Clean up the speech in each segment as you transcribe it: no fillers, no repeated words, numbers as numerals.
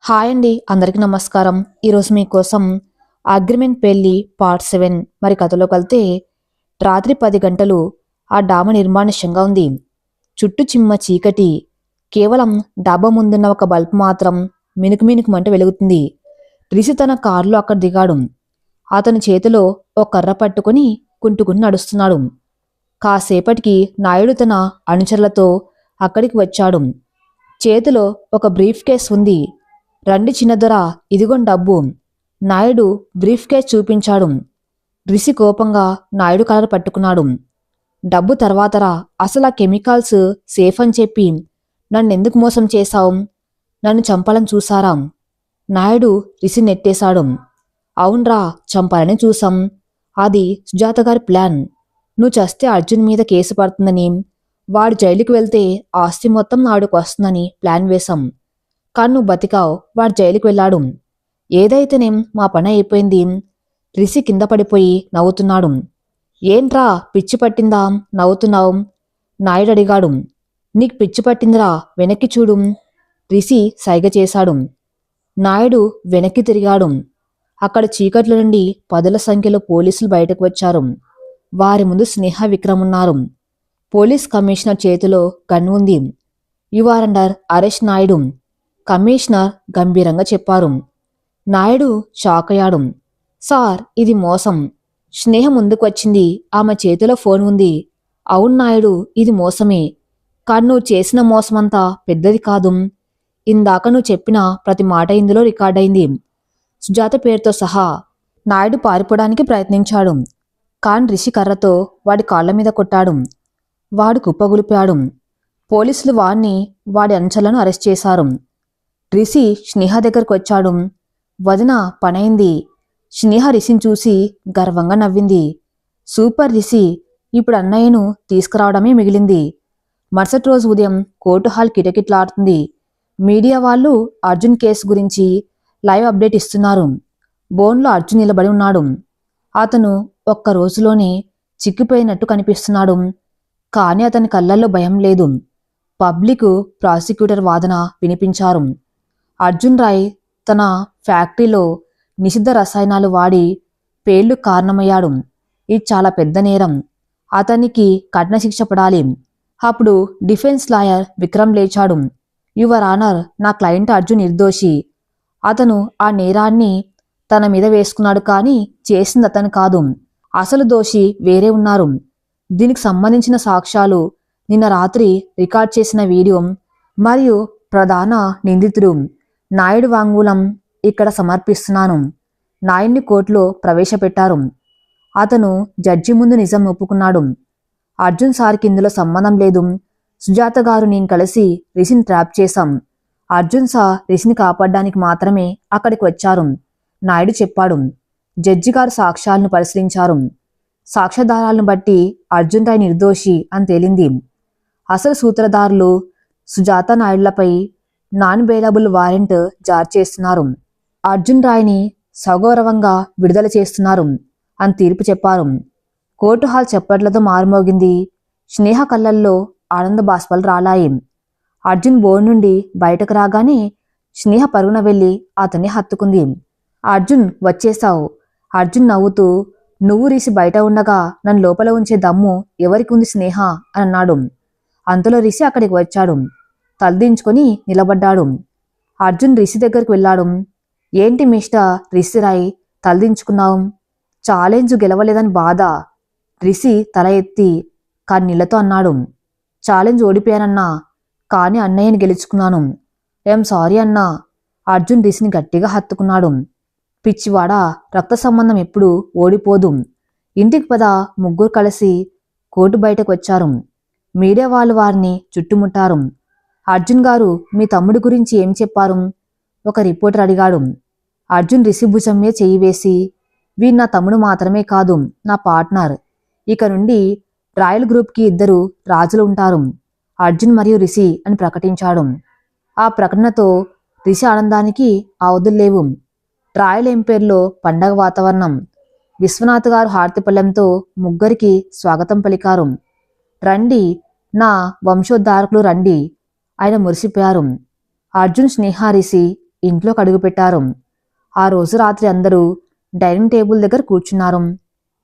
Hi అండి, అందరికీ నమస్కారం. ఈరోజు మీకోసం అగ్రిమెంట్ పెళ్లి పార్ట్ 7. మరి కథలోకి వెళ్తే రాత్రి 10 గంటలు ఆ డాబా నిర్మానుష్యంగా ఉంది. చుట్టూ చిమ్మ చీకటి. కేవలం డాబా ముందున్న ఒక బల్బ్ మాత్రం మినుకుమినుకుమంటూ వెలుగుతుంది. రిషి తన కారులో అక్కడ దిగాడు. అతని చేతిలో ఒక కర్ర పట్టుకుని కుంటుకుని నడుస్తున్నాడు. కాసేపటికి నాయుడు తన అనుచరులతో అక్కడికి వచ్చాడు. చేతిలో ఒక బ్రీఫ్ కేస్ ఉంది. రండి చిన్నదొర, ఇదిగోండి డబ్బు. నాయుడు బ్రీఫ్ కేస్ చూపించాడు. రిషి కోపంగా నాయుడు కాలర్ పట్టుకున్నాడు. డబ్బు తర్వాతరా, అసలు ఆ కెమికల్స్ సేఫ్ అని చెప్పి నన్నెందుకు మోసం చేశావు? నన్ను చంపాలని చూసారా? నాయుడు రిషి నెట్టేశాడు. అవునరా, చంపాలని చూసాం. అది సుజాత గారి ప్లాన్. నువ్వు చస్తే అర్జున్ మీద కేసు పడుతుందని, వాడు జైలుకి వెళ్తే ఆస్తి మొత్తం నాయుడుకు వస్తుందని ప్లాన్ వేశాం. కానీ నువ్వు బతికావు, వాడు జైలుకి వెళ్ళాడు. ఏదైతేనేం మా పని అయిపోయింది. రిషి కింద పడిపోయి నవ్వుతున్నాడు. ఏంట్రా, పిచ్చి పట్టిందా నవ్వుతున్నావు? నాయుడు అడిగాడు. నీకు పిచ్చి పట్టిందిరా, వెనక్కి చూడు. రిషి సైగ చేశాడు. నాయుడు వెనక్కి తిరిగాడు. అక్కడ చీకట్ల నుండి పదుల సంఖ్యలో పోలీసులు బయటకు వచ్చారు. వారి ముందు స్నేహ విక్రమ్ ఉన్నారు. పోలీస్ కమిషనర్ చేతిలో గన్ ఉంది. You are under arrest Naidu, commissioner గంభీరంగా చెప్పారు. నాయుడు షాక్ అయ్యాడు. సార్, ఇది మోసం. స్నేహ ముందుకు వచ్చింది. ఆమె చేతిలో ఫోన్ ఉంది. అవును నాయుడు, ఇది మోసమే. కానీ నువ్వు చేసిన మోసమంతా పెద్దది కాదు. ఇందాక నువ్వు చెప్పిన ప్రతి మాట ఇందులో రికార్డైంది, సుజాత పేరుతో సహా. నాయుడు పారిపోవడానికి ప్రయత్నించాడు. కాన్ రిషి కర్రతో వాడి కాళ్ల మీద కొట్టాడు. వాడు కుప్పగొలిపాడు. పోలీసులు వాణ్ణి, వాడి అంచెలను అరెస్ట్ చేశారు. రిషి స్నేహ దగ్గరకు వచ్చాడు. వదిన, పనైంది. స్నేహ రిషిని చూసి గర్వంగా నవ్వింది. సూపర్ రిషి, ఇప్పుడు అన్నయ్యను తీసుకురావడమే మిగిలింది. మరుసటి రోజు ఉదయం కోర్టు హాల్ కిటకిట్లాడుతుంది. మీడియా వాళ్ళు అర్జున్ కేసు గురించి లైవ్ అప్డేట్ ఇస్తున్నారు. బోన్లో అర్జున్ నిలబడి ఉన్నాడు. అతను ఒక్క రోజులోనే చిక్కిపోయినట్టు కనిపిస్తున్నాడు. కానీ అతని కళ్ళల్లో భయం లేదు. పబ్లిక్ ప్రాసిక్యూటర్ వాదన వినిపించారు. అర్జున్ రాయ్ తన ఫ్యాక్టరీలో నిషిద్ధ రసాయనాలు వాడి పేర్లు కారణమయ్యాడు. ఇది చాలా పెద్ద నేరం. అతనికి కఠిన శిక్ష పడాలి. అప్పుడు డిఫెన్స్ లాయర్ విక్రమ్ లేచాడు. యువర్ ఆనర్, నా క్లయింట్ అర్జున్ నిర్దోషి. అతను ఆ నేరాన్ని తన మీద వేసుకున్నాడు, కానీ చేసింది అతను కాదు. అసలు దోషి వేరే ఉన్నారు. దీనికి సంబంధించిన సాక్ష్యాలు నిన్న రాత్రి రికార్డ్ చేసిన వీడియో మరియు ప్రధాన నిందితుడు నాయుడు వాంగ్మూలం ఇక్కడ సమర్పిస్తున్నాను. నాయుడిని కోర్టులో ప్రవేశపెట్టారు. అతను జడ్జి ముందు నిజం ఒప్పుకున్నాడు. అర్జున్ సార్కి ఇందులో సంబంధం లేదు. సుజాత గారు నేను కలిసి రిషిని ట్రాప్ చేశాం. అర్జున్ సార్ రిషిని కాపాడడానికి మాత్రమే అక్కడికి వచ్చారు, నాయుడు చెప్పాడు. జడ్జి గారు సాక్ష్యాలను పరిశీలించారు. సాక్ష్యాధారాలను బట్టి అర్జున్ రాయ్ నిర్దోషి అని తేలింది. అసలు సూత్రధారులు సుజాత నాయుడులపై నాన్ బెయిలబుల్ వారెంట్ జారీ చేస్తున్నారు. అర్జున్ రాయ్ని సగౌరవంగా విడుదల చేస్తున్నారు అని తీర్పు చెప్పారు. కోర్టు హాల్ చప్పట్లతో మారుమోగింది. స్నేహ కళ్ళల్లో ఆనంద బాష్పాలు రాలాయి. అర్జున్ బోర్డు నుండి బయటకు రాగానే స్నేహ పరుగున వెళ్ళి అతన్ని హత్తుకుంది. అర్జున్, వచ్చేశావు. అర్జున్ నవ్వుతూ, నువ్వు రిషి బయట ఉండగా నన్ను లోపల ఉంచే దమ్ము ఎవరికి ఉంది స్నేహ అని అన్నాడు. అంతలో రిషి అక్కడికి వచ్చాడు. తలదించుకొని నిలబడ్డాడు. అర్జున్ రిషి దగ్గరికి వెళ్ళాడు. ఏంటి మిస్టర్ రిషి రాయ్, తలదించుకున్నావు? ఛాలెంజ్ గెలవలేదని బాధ. రిషి తల ఎత్తి కన్నీళ్లతో అన్నాడు. ఛాలెంజ్ ఓడిపోయానన్నా, కానీ అన్నయ్యని గెలుచుకున్నాను. ఐఎమ్ సారీ అన్నా. అర్జున్ రిషిని గట్టిగా హత్తుకున్నాడు. పిచ్చివాడా, రక్త సంబంధం ఎప్పుడు ఓడిపోదు. ఇంటికి పద. ముగ్గురు కలిసి కోర్టు బయటకు వచ్చారు. మీడియా వాళ్ళు వారిని చుట్టుముట్టారు. అర్జున్ గారు, మీ తమ్ముడి గురించి ఏం చెప్పారు? ఒక రిపోర్టర్ అడిగాడు. అర్జున్ రిషి భుజం మీద చెయ్యి వేసి, వీడు నా తమ్ముడు మాత్రమే కాదు, నా పార్ట్నర్. ఇక నుండి రాయల్ గ్రూప్కి 2 రాజులు ఉంటారు, అర్జున్ మరియు రిషి అని ప్రకటించాడు. ఆ ప్రకటనతో రిషి ఆనందానికి అవధులు లేవు. రాయల్ ఎంపైర్లో పండగ వాతావరణం. విశ్వనాథ్ గారు హారతిపల్లెంతో ముగ్గురికి స్వాగతం పలికారు. రండి, నా వంశోద్ధారకులు రండి. ఆయన మురిసిపోయారు. అర్జున్, స్నేహ, రిషి ఇంట్లోకి అడుగుపెట్టారు. ఆ రోజు రాత్రి అందరూ డైనింగ్ టేబుల్ దగ్గర కూర్చున్నారు.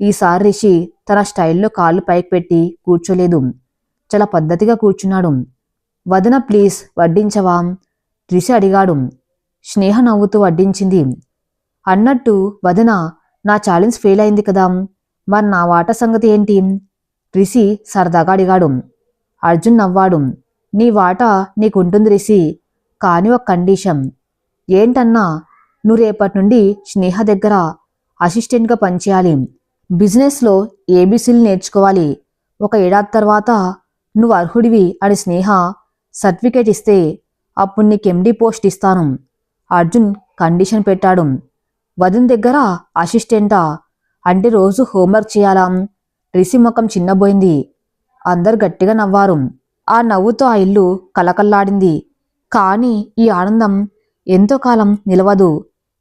ఈసారి రిషి తన స్టైల్లో కాళ్ళు పైకి పెట్టి కూర్చోలేదు. చాలా పద్ధతిగా కూర్చున్నాడు. వదిన ప్లీజ్ వడ్డించవా? రిషి అడిగాడు. స్నేహ నవ్వుతూ వడ్డించింది. అన్నట్టు వదిన, నా ఛాలెంజ్ ఫెయిల్ అయింది కదా, మరి నా వాటా సంగతి ఏంటి? రిషి సరదాగా అడిగాడు. అర్జున్ నవ్వాడు. నీ వాటా నీకుంటుంది రిషి, కానీ ఒక కండిషన్. ఏంటన్నా? నువ్వు రేపటి నుండి స్నేహ దగ్గర అసిస్టెంట్గా పనిచేయాలి. బిజినెస్లో ఏబీసీలు నేర్చుకోవాలి. ఒక ఏడాది తర్వాత నువ్వు అర్హుడివి అని స్నేహ సర్టిఫికేట్ ఇస్తే అప్పుడు నీకు ఎండీ పోస్ట్ ఇస్తాను. అర్జున్ కండిషన్ పెట్టాడు. వదిన దగ్గర అసిస్టెంటా? అంటే రోజు హోంవర్క్ చేయాలా? రిషి ముఖం చిన్నబోయింది. అందరు గట్టిగా నవ్వారు. ఆ నవ్వుతో ఆ ఇల్లు కలకల్లాడింది. కానీ ఈ ఆనందం ఎంతో కాలం నిలవదు.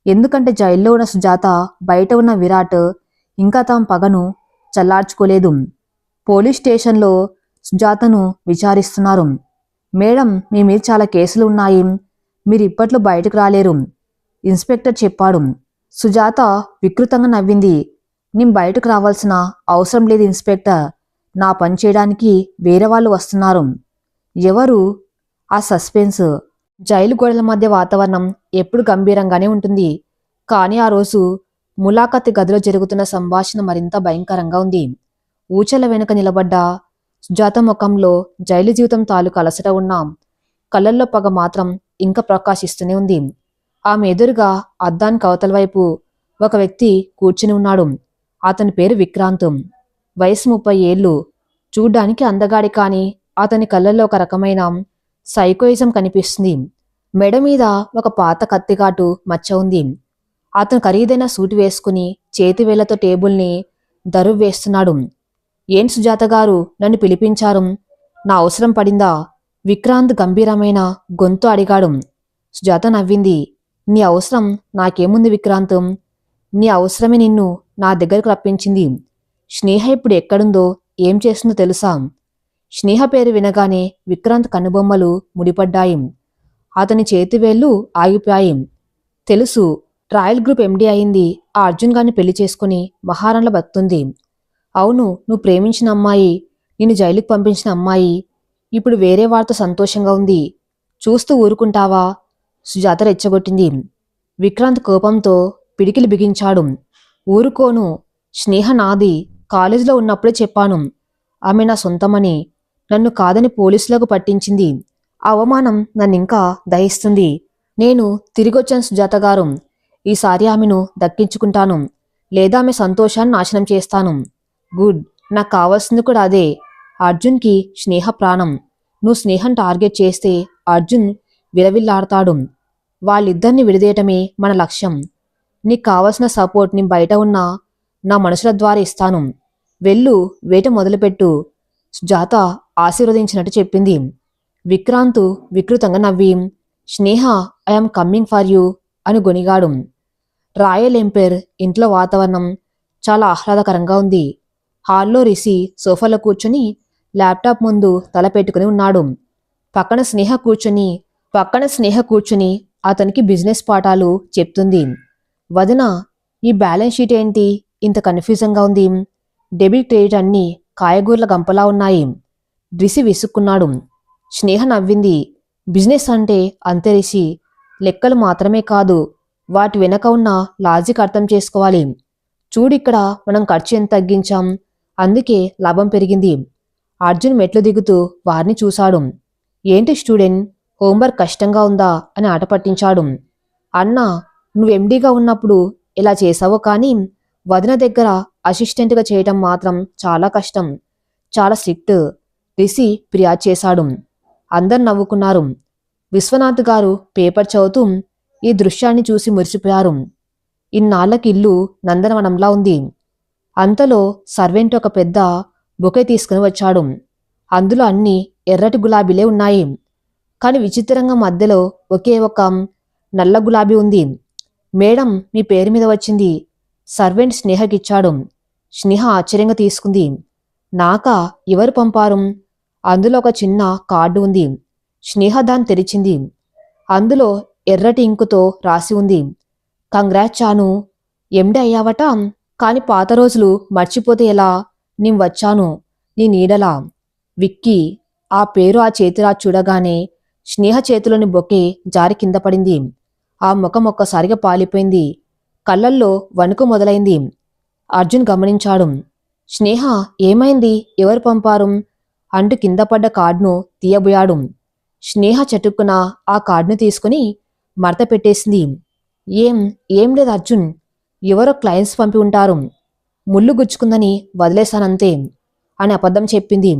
ఎందుకంటే జైల్లో ఉన్న సుజాత, బయట ఉన్న విరాట్ ఇంకా తమ పగను చల్లార్చుకోలేదు. పోలీస్ స్టేషన్లో సుజాతను విచారిస్తున్నారు. మేడం, మీ మీద చాలా కేసులు ఉన్నాయి, మీరు ఇప్పట్లో బయటకు రాలేరు, ఇన్స్పెక్టర్ చెప్పాడు. సుజాత వికృతంగా నవ్వింది. నేను బయటకు రావాల్సిన అవసరం లేదు ఇన్స్పెక్టర్, నా పని చేయడానికి వేరే వాళ్ళు వస్తున్నారు. ఎవరు? ఆ సస్పెన్స్. జైలు గోడల మధ్య వాతావరణం ఎప్పుడు గంభీరంగానే ఉంటుంది. కానీ ఆ రోజు ములాఖత్ గదిలో జరుగుతున్న సంభాషణ మరింత భయంకరంగా ఉంది. ఊచల వెనుక నిలబడ్డ సుజాత ముఖంలో జైలు జీవితం తాలూకు అలసట ఉన్నాం. కళ్ళల్లో పగ మాత్రం ఇంకా ప్రకాశిస్తూనే ఉంది. ఆమె ఎదురుగా అద్దానికి అవతల వైపు ఒక వ్యక్తి కూర్చుని ఉన్నాడు. అతని పేరు విక్రాంత్. వయసు 30 ఏళ్ళు. చూడ్డానికి అందగాడి, కానీ అతని కళ్ళల్లో ఒక రకమైన సైకోయిజం కనిపిస్తుంది. మెడ మీద ఒక పాత కత్తిగాటు మచ్చ ఉంది. అతను ఖరీదైన సూటు వేసుకుని చేతివేళ్లతో టేబుల్ని దరువు వేస్తున్నాడు. ఏం సుజాత గారు, నన్ను పిలిపించారు? నా అవసరం పడిందా? విక్రాంత్ గంభీరమైన గొంతు అడిగాడు. సుజాత నవ్వింది. నీ అవసరం నాకేముంది విక్రాంత్? నీ అవసరమే నిన్ను నా దగ్గరకు రప్పించింది. స్నేహ ఇప్పుడు ఎక్కడుందో, ఏం చేస్తుందో తెలుసా? స్నేహ పేరు వినగానే విక్రాంత్ కనుబొమ్మలు ముడిపడ్డాయి. అతని చేతివేళ్లు ఆగిపోయాయి. తెలుసు, ట్రయల్ గ్రూప్ ఎండీ అయింది. ఆ అర్జున్ గారిని పెళ్లి చేసుకుని మహారాణిలా బతుకుతుంది. అవును, నువ్వు ప్రేమించిన అమ్మాయి, నిన్ను జైలుకి పంపించిన అమ్మాయి ఇప్పుడు వేరే వారితో సంతోషంగా ఉంది. చూస్తూ ఊరుకుంటావా? సుజాత రెచ్చగొట్టింది. విక్రాంత్ కోపంతో పిడికిలి బిగించాడు. ఊరుకోను. స్నేహ నాది. కాలేజీలో ఉన్నప్పుడే చెప్పాను, ఆమె నా సొంతమని. నన్ను కాదని పోలీసులకు పట్టించింది. ఆ అవమానం నన్నింకా దహిస్తుంది. నేను తిరిగొచ్చాను సుజాత గారు. ఈసారి ఆమెను దక్కించుకుంటాను, లేదా ఆమె సంతోషాన్ని నాశనం చేస్తాను. గుడ్, నాకు కావాల్సింది కూడా అదే. అర్జున్కి స్నేహ ప్రాణం. నువ్వు స్నేహం టార్గెట్ చేస్తే అర్జున్ విలవిల్లాడతాడు. వాళ్ళిద్దరిని విడదీయటమే మన లక్ష్యం. నీకు కావలసిన సపోర్ట్ని బయట ఉన్న నా మనుషుల ద్వారా ఇస్తాను. వెళ్ళు, వేట మొదలుపెట్టు. సుజాత ఆశీర్వదించినట్టు చెప్పింది. విక్రాంత్ వికృతంగా నవ్వి, స్నేహ, ఐఎమ్ కమ్మింగ్ ఫర్ యూ అని గొనిగాడు. రాయల్ ఎంపైర్ ఇంట్లో వాతావరణం చాలా ఆహ్లాదకరంగా ఉంది. హాల్లో రిషి సోఫాలో కూర్చుని ల్యాప్టాప్ ముందు తల పెట్టుకుని ఉన్నాడు. పక్కన స్నేహ కూర్చుని అతనికి బిజినెస్ పాఠాలు చెప్తుంది. వదిన, ఈ బ్యాలెన్స్ షీట్ ఏంటి ఇంత కన్ఫ్యూజంగా ఉంది? డెబిట్ క్రెడిట్ అన్నీ కాయగూరల గంపలా ఉన్నాయి. రిషి విసుక్కున్నాడు. స్నేహ నవ్వింది. బిజినెస్ అంటే అంతే రిషి, లెక్కలు మాత్రమే కాదు, వాటి వెనక ఉన్న లాజిక్ అర్థం చేసుకోవాలి. చూడిక్కడ మనం ఖర్చు ఎంత తగ్గించాం, అందుకే లాభం పెరిగింది. అర్జున్ మెట్లు దిగుతూ వారిని చూశాడు. ఏంటి స్టూడెంట్, హోంవర్క్ కష్టంగా ఉందా అని ఆట పట్టించాడు. అన్నా, నువ్వు ఎండీగా ఉన్నప్పుడు ఇలా చేశావో, కానీ వదిన దగ్గర అసిస్టెంట్గా చేయటం మాత్రం చాలా కష్టం, చాలా స్ట్రిక్ట్, రిషి ఫిర్యాదు చేశాడు. అందరు నవ్వుకున్నారు. విశ్వనాథ్ గారు పేపర్ చదువుతూ ఈ దృశ్యాన్ని చూసి మురిసిపోయారు. ఇన్నాళ్లకి ఇల్లు నందనవనంలా ఉంది. అంతలో సర్వెంట్ ఒక పెద్ద బొకే తీసుకుని వచ్చాడు. అందులో అన్ని ఎర్రటి గులాబీలే ఉన్నాయి. కాని విచిత్రంగా మధ్యలో ఒకే ఒక నల్ల గులాబీ ఉంది. మేడం, మీ పేరు మీద వచ్చింది. సర్వెంట్ స్నేహకిచ్చాడు. స్నేహ ఆశ్చర్యంగా తీసుకుంది. నాకా? ఎవరు పంపారు? అందులో ఒక చిన్న కార్డు ఉంది. స్నేహ దాన్ని తెరిచింది. అందులో ఎర్రటి ఇంకుతో రాసి ఉంది. కంగ్రాట్స్ చాను, ఎండి అయ్యావట. కాని పాత రోజులు మర్చిపోతే ఎలా? నేను వచ్చాను నీ నీడలా. విక్కీ. ఆ పేరు ఆ చేతిరా చూడగానే స్నేహ చేతిలోని బొకే జారి కింద పడింది. ఆ ముఖం ఒక్కసారిగా పాలిపోయింది. కళ్ళల్లో వణుకు మొదలైంది. అర్జున్ గమనించాడు. స్నేహ, ఏమైంది? ఎవరు పంపారు? అంటూ కింద పడ్డ కార్డును తీయబోయాడు. స్నేహ చటుక్కున ఆ కార్డును తీసుకుని మడత పెట్టేసింది. ఏం ఏం లేదు అర్జున్, ఎవరో క్లయింట్స్ పంపి ఉంటారు. ముళ్ళు గుచ్చుకుందని వదిలేశానంతే అని అబద్ధం చెప్పింది.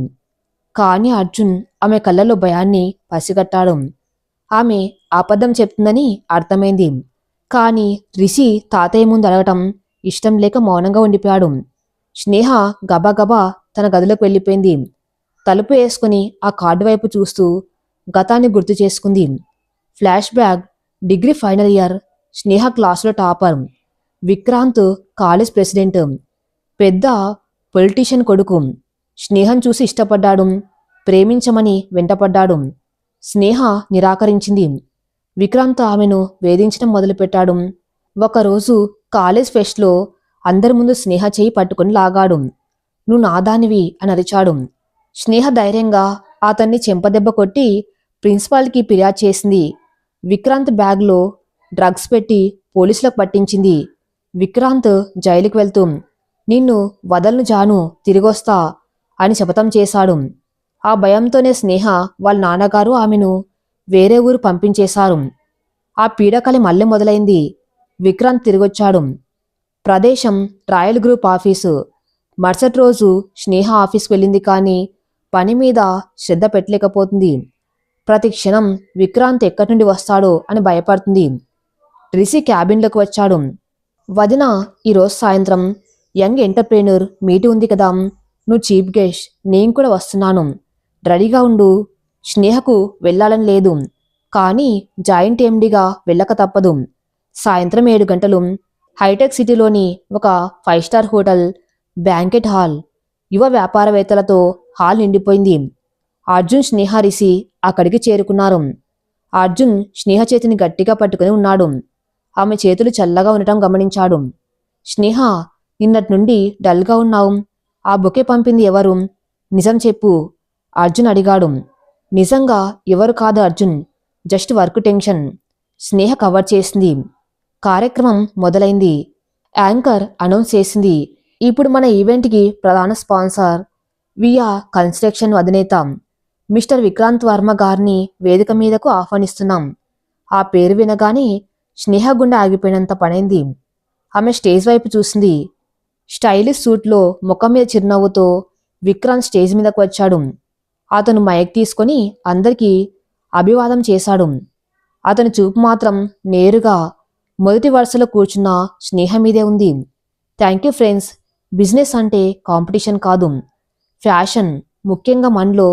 కాని అర్జున్ ఆమె కళ్ళల్లో భయాన్ని పసిగట్టాడు. ఆమె అబద్ధం చెప్తుందని అర్థమైంది. కాని రిషి తాతయ్య ముందు అడగటం ఇష్టం లేక మౌనంగా ఉండిపోయాడు. స్నేహ గబగబా తన గదిలోకి వెళ్ళిపోయింది. తలుపు వేసుకుని ఆ కార్డు వైపు చూస్తూ గతాన్ని గుర్తు చేసుకుంది. Flashback. Degree final year. Sneha క్లాసులో టాపర్. Vikrant college president. పెద్ద పొలిటీషియన్ కొడుకు. స్నేహం చూసి ఇష్టపడ్డాడు. ప్రేమించమని వెంటపడ్డాడు. స్నేహ నిరాకరించింది. విక్రాంత్ ఆమెను వేధించడం మొదలుపెట్టాడు. ఒకరోజు కాలేజ్ ఫెస్ట్లో అందరి ముందు స్నేహ చేయి పట్టుకుని లాగాడు. నువ్వు నాదానివి అని అరిచాడు. స్నేహ ధైర్యంగా అతన్ని చెంపదెబ్బ కొట్టి ప్రిన్సిపాల్కి ఫిర్యాదు చేసింది. విక్రాంత్ బ్యాగ్లో డ్రగ్స్ పెట్టి పోలీసులకు పట్టించింది. విక్రాంత్ జైలుకు వెళ్తూ నిన్ను వదలను జాను, తిరిగొస్తా అని శపథం చేశాడు. ఆ భయంతోనే స్నేహ వాళ్ళ నాన్నగారు ఆమెను వేరే ఊరు పంపించేశారు. ఆ పీడకలి మళ్ళీ మొదలైంది. విక్రాంత్ తిరిగొచ్చాడు. ప్రదేశం రాయల్ గ్రూప్ ఆఫీసు. మరుసటి రోజు స్నేహ ఆఫీస్కి వెళ్ళింది. కానీ పని మీద శ్రద్ధ పెట్టలేకపోతుంది. ప్రతి క్షణం విక్రాంత్ ఎక్కడి నుండి వస్తాడో అని భయపడుతుంది. రిషి క్యాబిన్లోకి వచ్చాడు. వదిన, ఈరోజు సాయంత్రం యంగ్ ఎంటర్ప్రెన్యూర్ మీటి ఉంది కదా, నువ్వు చీఫ్ గెస్ట్, నేను కూడా వస్తున్నాను, రెడీగా ఉండు. స్నేహకు వెళ్ళాలని లేదు, కానీ జాయింట్ ఎండిగా వెళ్ళక తప్పదు. సాయంత్రం 7 గంటలు. హైటెక్ సిటీలోని ఒక 5 స్టార్ హోటల్ బ్యాంకెట్ హాల్. యువ వ్యాపారవేత్తలతో హాల్ నిండిపోయింది. అర్జున్, స్నేహ, రిషి అక్కడికి చేరుకున్నారు. అర్జున్ స్నేహ చేతిని గట్టిగా పట్టుకుని ఉన్నాడు. ఆమె చేతులు చల్లగా ఉండటం గమనించాడు. స్నేహ, నిన్నటి నుండి డల్గా ఉన్నావు. ఆ బొకే పంపింది ఎవరు? నిజం చెప్పు అర్జున్ అడిగాడు. నిజంగా ఎవరు కాదు అర్జున్, జస్ట్ వర్క్ టెన్షన్. స్నేహ కవర్ చేసింది. కార్యక్రమం మొదలైంది. యాంకర్ అనౌన్స్ చేసింది. ఇప్పుడు మన ఈవెంట్కి ప్రధాన స్పాన్సర్ వియా కన్స్ట్రక్షన్ అధినేత మిస్టర్ విక్రాంత్ వర్మ గారిని వేదిక మీదకు ఆహ్వానిస్తున్నాం. ఆ పేరు వినగానే స్నేహ గుండె ఆగిపోయినంత పనైంది. ఆమె స్టేజ్ వైపు చూసింది. స్టైలిష్ సూట్లో ముఖం మీద చిరునవ్వుతో విక్రాంత్ స్టేజ్ మీదకు వచ్చాడు. అతను మైక్ తీసుకొని అందరికీ అభివాదం చేశాడు. అతని చూపు మాత్రం నేరుగా మొదటి వరుసలో కూర్చున్న స్నేహ మీదే ఉంది. Thank you friends. బిజినెస్ అంటే కాంపిటీషన్ కాదు, ఫ్యాషన్. ముఖ్యంగా మనలో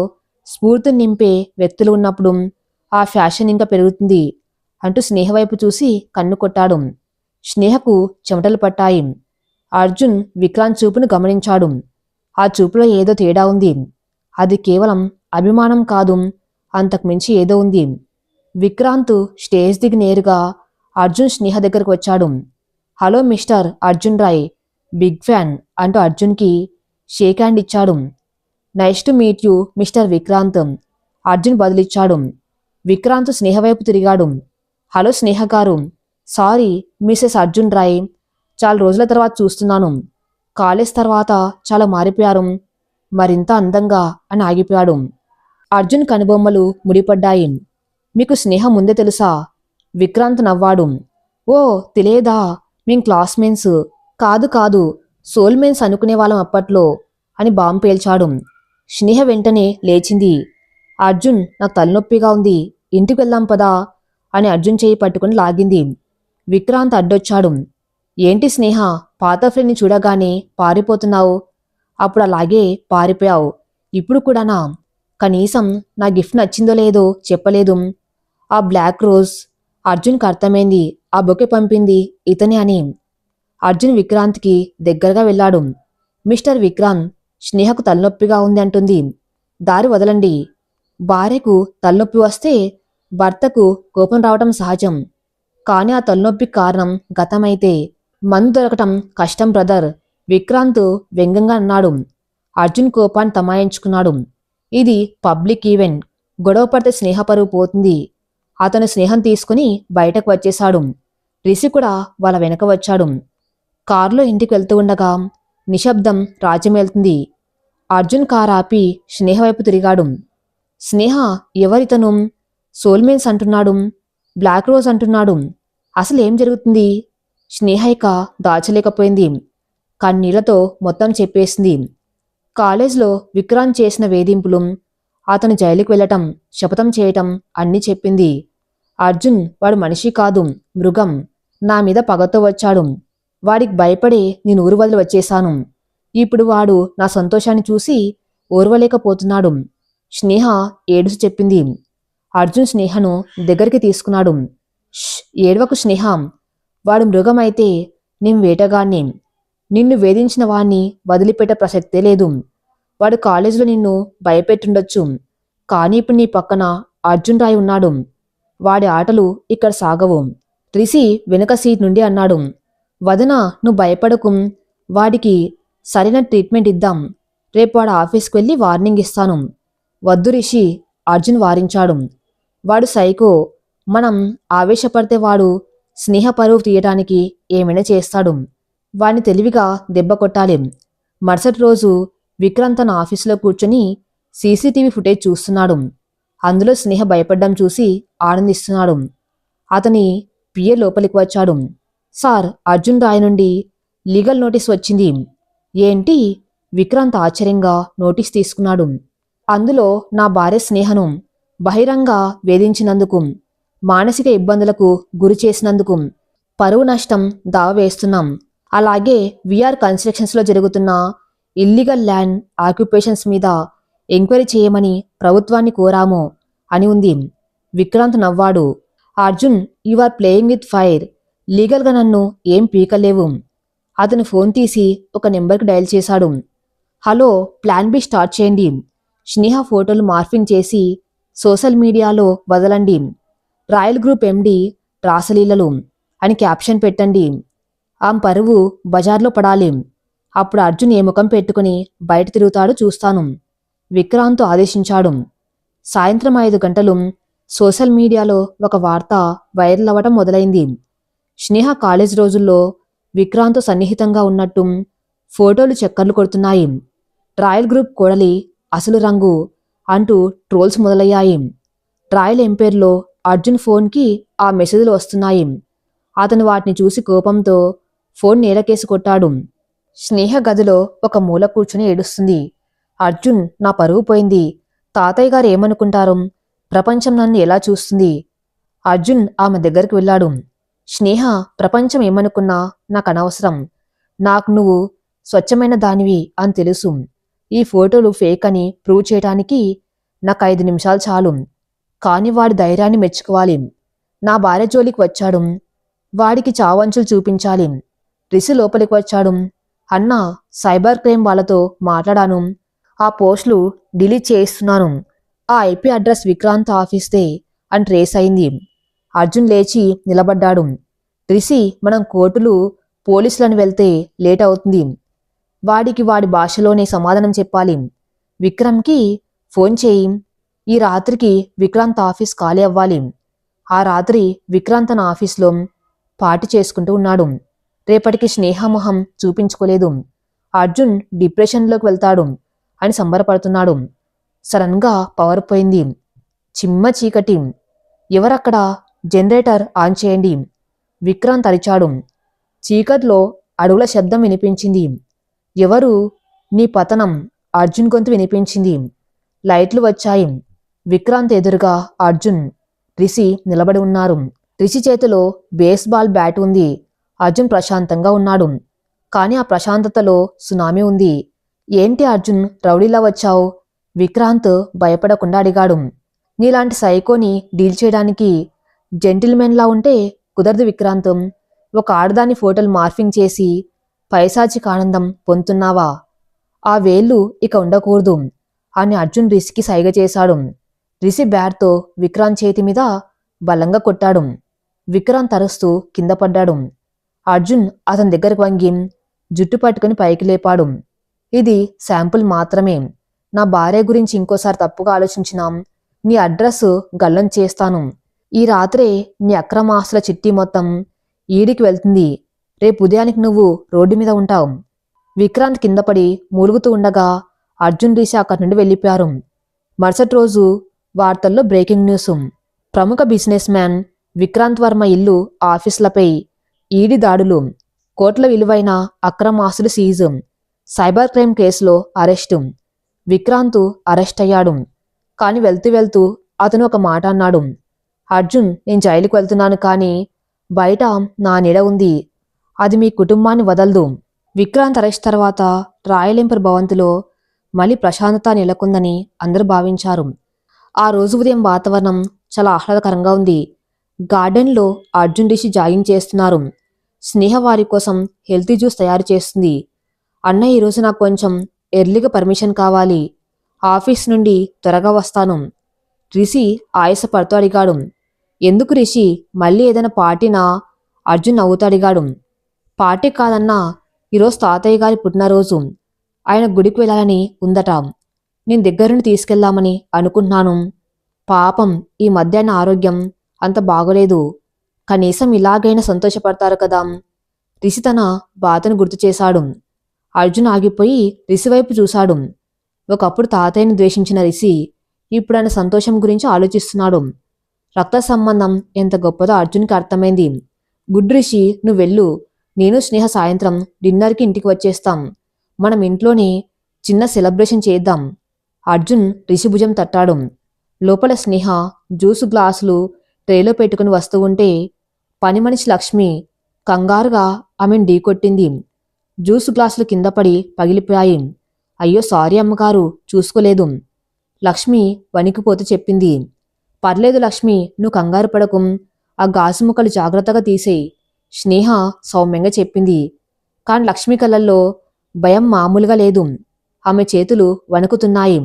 స్ఫూర్తిని నింపే వ్యక్తులు ఉన్నప్పుడు ఆ ఫ్యాషన్ ఇంకా పెరుగుతుంది అంటూ స్నేహ వైపు చూసి కన్ను కొట్టాడు. స్నేహకు చెమటలు పట్టాయి. అర్జున్ విక్రాంత్ చూపును గమనించాడు. ఆ చూపులో ఏదో తేడా ఉంది. అది కేవలం అభిమానం కాదు, అంతకుమించి ఏదో ఉంది. విక్రాంత్ స్టేజ్ దిగి నేరుగా అర్జున్ స్నేహ దగ్గరకు వచ్చాడు. Hello mister Arjun Roy, big fan అంటూ అర్జున్కి షేక్ హ్యాండ్ ఇచ్చాడు. Nice to meet you mister Vikrant, Arjun బదులిచ్చాడు. విక్రాంత్ స్నేహ వైపు తిరిగాడు. హలో స్నేహ గారు, సారీ మిసెస్ అర్జున్ రాయ్, చాలా రోజుల తర్వాత చూస్తున్నాను. కాలేజ్ తర్వాత చాలా మారిపోయారు, మరింత అందంగా అని ఆగిపోయాడు. అర్జున్ కనుబొమ్మలు ముడిపడ్డాయి. మీకు స్నేహ ముందే తెలుసా? విక్రాంత్ నవ్వాడు. ఓ, తెలియదా? మేం క్లాస్మేట్స్. కాదు కాదు, సోల్మేట్స్ అనుకునేవాళ్ళం అప్పట్లో అని బాంబు పేల్చాడు. స్నేహ వెంటనే లేచింది. అర్జున్, నాకు తలనొప్పిగా ఉంది, ఇంటికి వెళ్దాం పదా అని అర్జున్ చేయి పట్టుకుని లాగింది. విక్రాంత్ అడ్డొచ్చాడు. ఏంటి స్నేహ, పాత ఫ్రెండ్ని చూడగానే పారిపోతున్నావు? అప్పుడు అలాగే పారిపోయావు, ఇప్పుడు కూడానా? కనీసం నా గిఫ్ట్ నచ్చిందో లేదో చెప్పలేదు. ఆ బ్లాక్ రోజ్. అర్జున్కి అర్థమైంది ఆ బొకే పంపింది ఇతనే అని. అర్జున్ విక్రాంత్కి దగ్గరగా వెళ్ళాడు. మిస్టర్ విక్రాంత్, స్నేహకు తలనొప్పిగా ఉంది అంటుంది, దారి వదలండి. భార్యకు తలనొప్పి వస్తే భర్తకు కోపం రావటం సహజం. కాని ఆ తలనొప్పికి కారణం గతమైతే మందు దొరకటం కష్టం బ్రదర్, విక్రాంత్ వ్యంగ్యంగా అన్నాడు. అర్జున్ కోపాన్ని తమాయించుకున్నాడు. ఇది పబ్లిక్ ఈవెంట్, గొడవ పడితే స్నేహ పరువు పోతుంది. అతను స్నేహం తీసుకుని బయటకు వచ్చేశాడు. రిషి కూడా వాళ్ళ వెనక వచ్చాడు. కారులో ఇంటికి వెళ్తూ ఉండగా నిశ్శబ్దం రాజ్యమేళ్తుంది. అర్జున్ కారు ఆపి స్నేహ వైపు తిరిగాడు. స్నేహ, ఎవరితను? సోల్మేన్స్ అంటున్నాడు, బ్లాక్ రోజ్ అంటున్నాడు. అసలు ఏం జరుగుతుంది? స్నేహ ఇక దాచలేకపోయింది. కన్నీళ్లతో మొత్తం చెప్పేసింది. కాలేజ్లో విక్రాంత్ చేసిన వేధింపులు, అతను జైలుకి వెళ్లటం, శపథం చేయటం అన్నీ చెప్పింది. అర్జున్ వాడు మనిషి కాదు, మృగం. నా మీద పగతో వచ్చాడు. వాడికి భయపడే నేను ఊరు వదిలి వచ్చేశాను. ఇప్పుడు వాడు నా సంతోషాన్ని చూసి ఓర్వలేకపోతున్నాడు. స్నేహ ఏడుసు చెప్పింది. అర్జున్ స్నేహను దగ్గరికి తీసుకున్నాడు. ఏడవకు స్నేహ, వాడు మృగమైతే నేను వేటగాన్ని. నిన్ను వేధించిన వాణ్ణి వదిలిపెట్టే ప్రసక్తే లేదు. వాడు కాలేజీలో నిన్ను భయపెట్టుండొచ్చు, కానీ ఇప్పుడు నీ పక్కన అర్జున్ రాయ్ ఉన్నాడు. వాడి ఆటలు ఇక్కడ సాగవు. రిషి వెనుక సీట్ నుండి అన్నాడు. వదన, నువ్వు భయపడకు. వాడికి సరైన ట్రీట్మెంట్ ఇద్దాం. రేపు వాడు ఆఫీస్కి వెళ్ళి వార్నింగ్ ఇస్తాను. వద్దు రిషి, అర్జున్ వారించాడు. వాడు సైకో. మనం ఆవేశపడితే వాడు స్నేహ పరువు తీయటానికి ఏమైనా చేస్తాడు. వాణ్ణి తెలివిగా దెబ్బ కొట్టాలి. మరుసటి రోజు విక్రాంత్ తన ఆఫీసులో కూర్చొని సీసీటీవీ ఫుటేజ్ చూస్తున్నాడు. అందులో స్నేహ భయపడ్డం చూసి ఆనందిస్తున్నాడు. అతని పిఏ లోపలికి వచ్చాడు. సార్, అర్జున్ రాయ్ నుండి లీగల్ నోటీస్ వచ్చింది. ఏంటి? విక్రాంత్ ఆశ్చర్యంగా నోటీస్ తీసుకున్నాడు. అందులో నా భార్య స్నేహను బహిరంగ వేధించినందుకు, మానసిక ఇబ్బందులకు గురి చేసినందుకు పరువు నష్టం దావా వేస్తున్నాం. అలాగే విఆర్ కన్స్ట్రక్షన్స్లో జరుగుతున్న ఇల్లీగల్ ల్యాండ్ ఆక్యుపేషన్స్ మీద ఎంక్వైరీ చేయమని ప్రభుత్వాన్ని కోరాము అని ఉంది. విక్రాంత్ నవ్వాడు. Arjun, you are playing with fire. లీగల్గా నన్ను ఏం పీకలేవు. అతను ఫోన్ తీసి ఒక నెంబర్కి డయల్ చేశాడు. హలో, ప్లాన్ బి స్టార్ట్ చేయండి. స్నేహ ఫోటోలు మార్ఫింగ్ చేసి సోషల్ మీడియాలో వదలండి. రాయల్ గ్రూప్ ఎండి రాసలీలలు అని క్యాప్షన్ పెట్టండి. ఆమె పరువు బజార్లో పడాలి. అప్పుడు అర్జున్ ఏ ముఖం పెట్టుకుని బయట తిరుగుతాడు చూస్తాను, విక్రాంత్ ఆదేశించాడు. సాయంత్రం 5 గంటలు సోషల్ మీడియాలో ఒక వార్త వైరల్ అవ్వటం మొదలైంది. స్నేహ కాలేజ్ రోజుల్లో విక్రాంత్ సన్నిహితంగా ఉన్నట్టు ఫోటోలు చక్కర్లు కొడుతున్నాయి. రాయల్ గ్రూప్ కోడలి అసలు రంగు అంటూ ట్రోల్స్ మొదలయ్యాయి. రాయల్ ఎంపైర్లో అర్జున్ ఫోన్కి ఆ మెసేజ్లు వస్తున్నాయి. అతను వాటిని చూసి కోపంతో ఫోన్ నేలకేసి కొట్టాడు. స్నేహ గదిలో ఒక మూల కూర్చుని ఏడుస్తుంది. అర్జున్, నా పరువు పోయింది. తాతయ్య గారు ఏమనుకుంటారు? ప్రపంచం నన్ను ఎలా చూస్తుంది? అర్జున్ ఆమె దగ్గరికి వెళ్ళాడు. స్నేహ, ప్రపంచం ఏమనుకున్నా నాకు అనవసరం. నాకు నువ్వు స్వచ్ఛమైన దానివి అని తెలుసు. ఈ ఫోటోలు ఫేక్ అని ప్రూవ్ చేయటానికి నాకు 5 నిమిషాలు చాలు. కాని వాడి ధైర్యాన్ని మెచ్చుకోవాలి. నా భార్య జోలికి వచ్చాడు, వాడికి చావంచులు చూపించాలి. రిషి లోపలికి వచ్చాడు. అన్నా, సైబర్ క్రైమ్ వాళ్ళతో మాట్లాడాను. ఆ పోస్టులు డిలీట్ చేయిస్తున్నాను. ఆ ఐపీ అడ్రస్ విక్రాంత్ ఆఫీస్దే అని ట్రేస్ అయింది. అర్జున్ లేచి నిలబడ్డాడు. రిషి, మనం కోర్టులు పోలీసులను వెళ్తే లేట్ అవుతుంది. వాడికి వాడి భాషలోనే సమాధానం చెప్పాలి. విక్రమ్కి ఫోన్ చేయి. ఈ రాత్రికి విక్రాంత్ ఆఫీస్ ఖాళీ అవ్వాలి. ఆ రాత్రి విక్రాంత్ తన ఆఫీస్లో పార్టీ చేసుకుంటూ ఉన్నాడు. రేపటికి స్నేహమొహం చూపించుకోలేదు. అర్జున్ డిప్రెషన్లోకి వెళ్తాడు అని సంబరపడుతున్నాడు. సడన్గా పవర్ పోయింది. చిమ్మ చీకటి. ఎవరక్కడ? జనరేటర్ ఆన్ చేయండి. విక్రాంత్ అరిచాడు. చీకట్లో అడుగుల శబ్దం వినిపించింది. ఎవరు? నీ పతనం. అర్జున్ గొంతు వినిపించింది. లైట్లు వచ్చాయి. విక్రాంత్ ఎదురుగా అర్జున్, రిషి నిలబడి ఉన్నారు. రిషి చేతిలో బేస్బాల్ బ్యాట్ ఉంది. అర్జున్ ప్రశాంతంగా ఉన్నాడు. కాని ఆ ప్రశాంతతలో సునామీ ఉంది. ఏంటి అర్జున్, రౌడీలా వచ్చావు? విక్రాంత్ భయపడకుండా అడిగాడు. నీలాంటి సైకోని డీల్ చేయడానికి జెంటిల్మెన్లా ఉంటే కుదరదు విక్రాంత్. ఒక ఆడదాని ఫోటోలు మార్ఫింగ్ చేసి పైశాచిక ఆనందం పొందుతున్నావా? ఆ వేళ్ళు ఇక ఉండకూడదు అని అర్జున్ రిషికి సైగ చేశాడు. రిషి బ్యాట్తో విక్రాంత్ చేతి మీద బలంగా కొట్టాడు. విక్రాంత్ అరుస్తూ కింద పడ్డాడు. అర్జున్ అతని దగ్గరకు వంగి జుట్టు పట్టుకుని పైకి లేపాడు. ఇది శాంపుల్ మాత్రమే. నా భార్య గురించి ఇంకోసారి తప్పుగా ఆలోచించినా నీ అడ్రస్ గల్లం చేస్తాను. ఈ రాత్రే నీ అక్రమ ఆస్తుల చిట్టి మొత్తం ఈడికి వెళ్తుంది. రేపు ఉదయానికి నువ్వు రోడ్డు మీద ఉంటావు. విక్రాంత్ కిందపడి మూలుగుతూ ఉండగా అర్జున్ రిషి అక్కడి నుండి వెళ్ళిపోయారు. మరుసటి రోజు వార్తల్లో బ్రేకింగ్ న్యూస్. ప్రముఖ బిజినెస్ మ్యాన్ విక్రాంత్ వర్మ ఇల్లు, ఆఫీసులపై ఈడీ దాడులు. కోట్ల విలువైన అక్రమ ఆస్తులు సీజు. సైబర్ క్రైమ్ కేసులో అరెస్టు. విక్రాంత్ అరెస్ట్ అయ్యాడు. కాని వెళ్తూ వెళ్తూ అతను ఒక మాట అన్నాడు. అర్జున్, నేను జైలుకు వెళ్తున్నాను, కానీ బయట నా నీడ ఉంది. అది మీ కుటుంబాన్ని వదలదు. విక్రాంత్ అరెస్ట్ తర్వాత రాయలింపర్ భవంతిలో మళ్ళీ ప్రశాంతత నెలకొందని అందరూ భావించారు. ఆ రోజు ఉదయం వాతావరణం చాలా ఆహ్లాదకరంగా ఉంది. గార్డెన్లో అర్జున్ రిషి జాగింగ్ చేస్తున్నారు. స్నేహ వారి కోసం హెల్తీ జ్యూస్ తయారు చేస్తుంది. అన్నయ్య, ఈరోజు నాకు కొంచెం ఎర్లీగా పర్మిషన్ కావాలి. ఆఫీస్ నుండి త్వరగా వస్తాను. రిషి ఆయాసపడుతూ అడిగాడు. ఎందుకు రిషి, మళ్ళీ ఏదైనా పార్టీనా? అర్జున్ నవ్వుతూ అడిగాడు. పార్టీ కాదన్నా, ఈరోజు తాతయ్య గారి పుట్టినరోజు. ఆయన గుడికి వెళ్ళాలని ఉందట. నేను దగ్గరుండి తీసుకెళ్దామని అనుకుంటున్నాను. పాపం, ఈ మధ్య ఆయన ఆరోగ్యం అంత బాగోలేదు. కనీసం ఇలాగైనా సంతోషపడతారు కదా. రిషి తన బాధను గుర్తు చేశాడు. అర్జున్ ఆగిపోయి రిషి వైపు చూశాడు. ఒకప్పుడు తాతయ్యని ద్వేషించిన రిషి ఇప్పుడు ఆయన సంతోషం గురించి ఆలోచిస్తున్నాడు. రక్త సంబంధం ఎంత గొప్పదో అర్జున్కి అర్థమైంది. గుడ్ రిషి, నువ్వు వెళ్ళు. నేను స్నేహ సాయంత్రం డిన్నర్కి ఇంటికి వచ్చేస్తాం. మనం ఇంట్లోనే చిన్న సెలబ్రేషన్ చేద్దాం. అర్జున్ రిషి భుజం తట్టాడు. లోపల స్నేహ జ్యూసు గ్లాసులు ట్రేలో పెట్టుకుని వస్తూ ఉంటే పని మనిషి లక్ష్మి కంగారుగా ఆమెను ఢీకొట్టింది. జ్యూసు గ్లాసులు కింద పడి పగిలిపోయాయి. అయ్యో సారీ అమ్మగారు, చూసుకోలేదు. లక్ష్మి వణికిపోతూ చెప్పింది. పర్లేదు లక్ష్మి, నువ్వు కంగారు పడకు. ఆ గాజు ముక్కలు జాగ్రత్తగా తీసేయి, స్నేహ సౌమ్యంగా చెప్పింది. కాని లక్ష్మి కళ్ళల్లో భయం మామూలుగా లేదు. ఆమె చేతులు వణుకుతున్నాయి.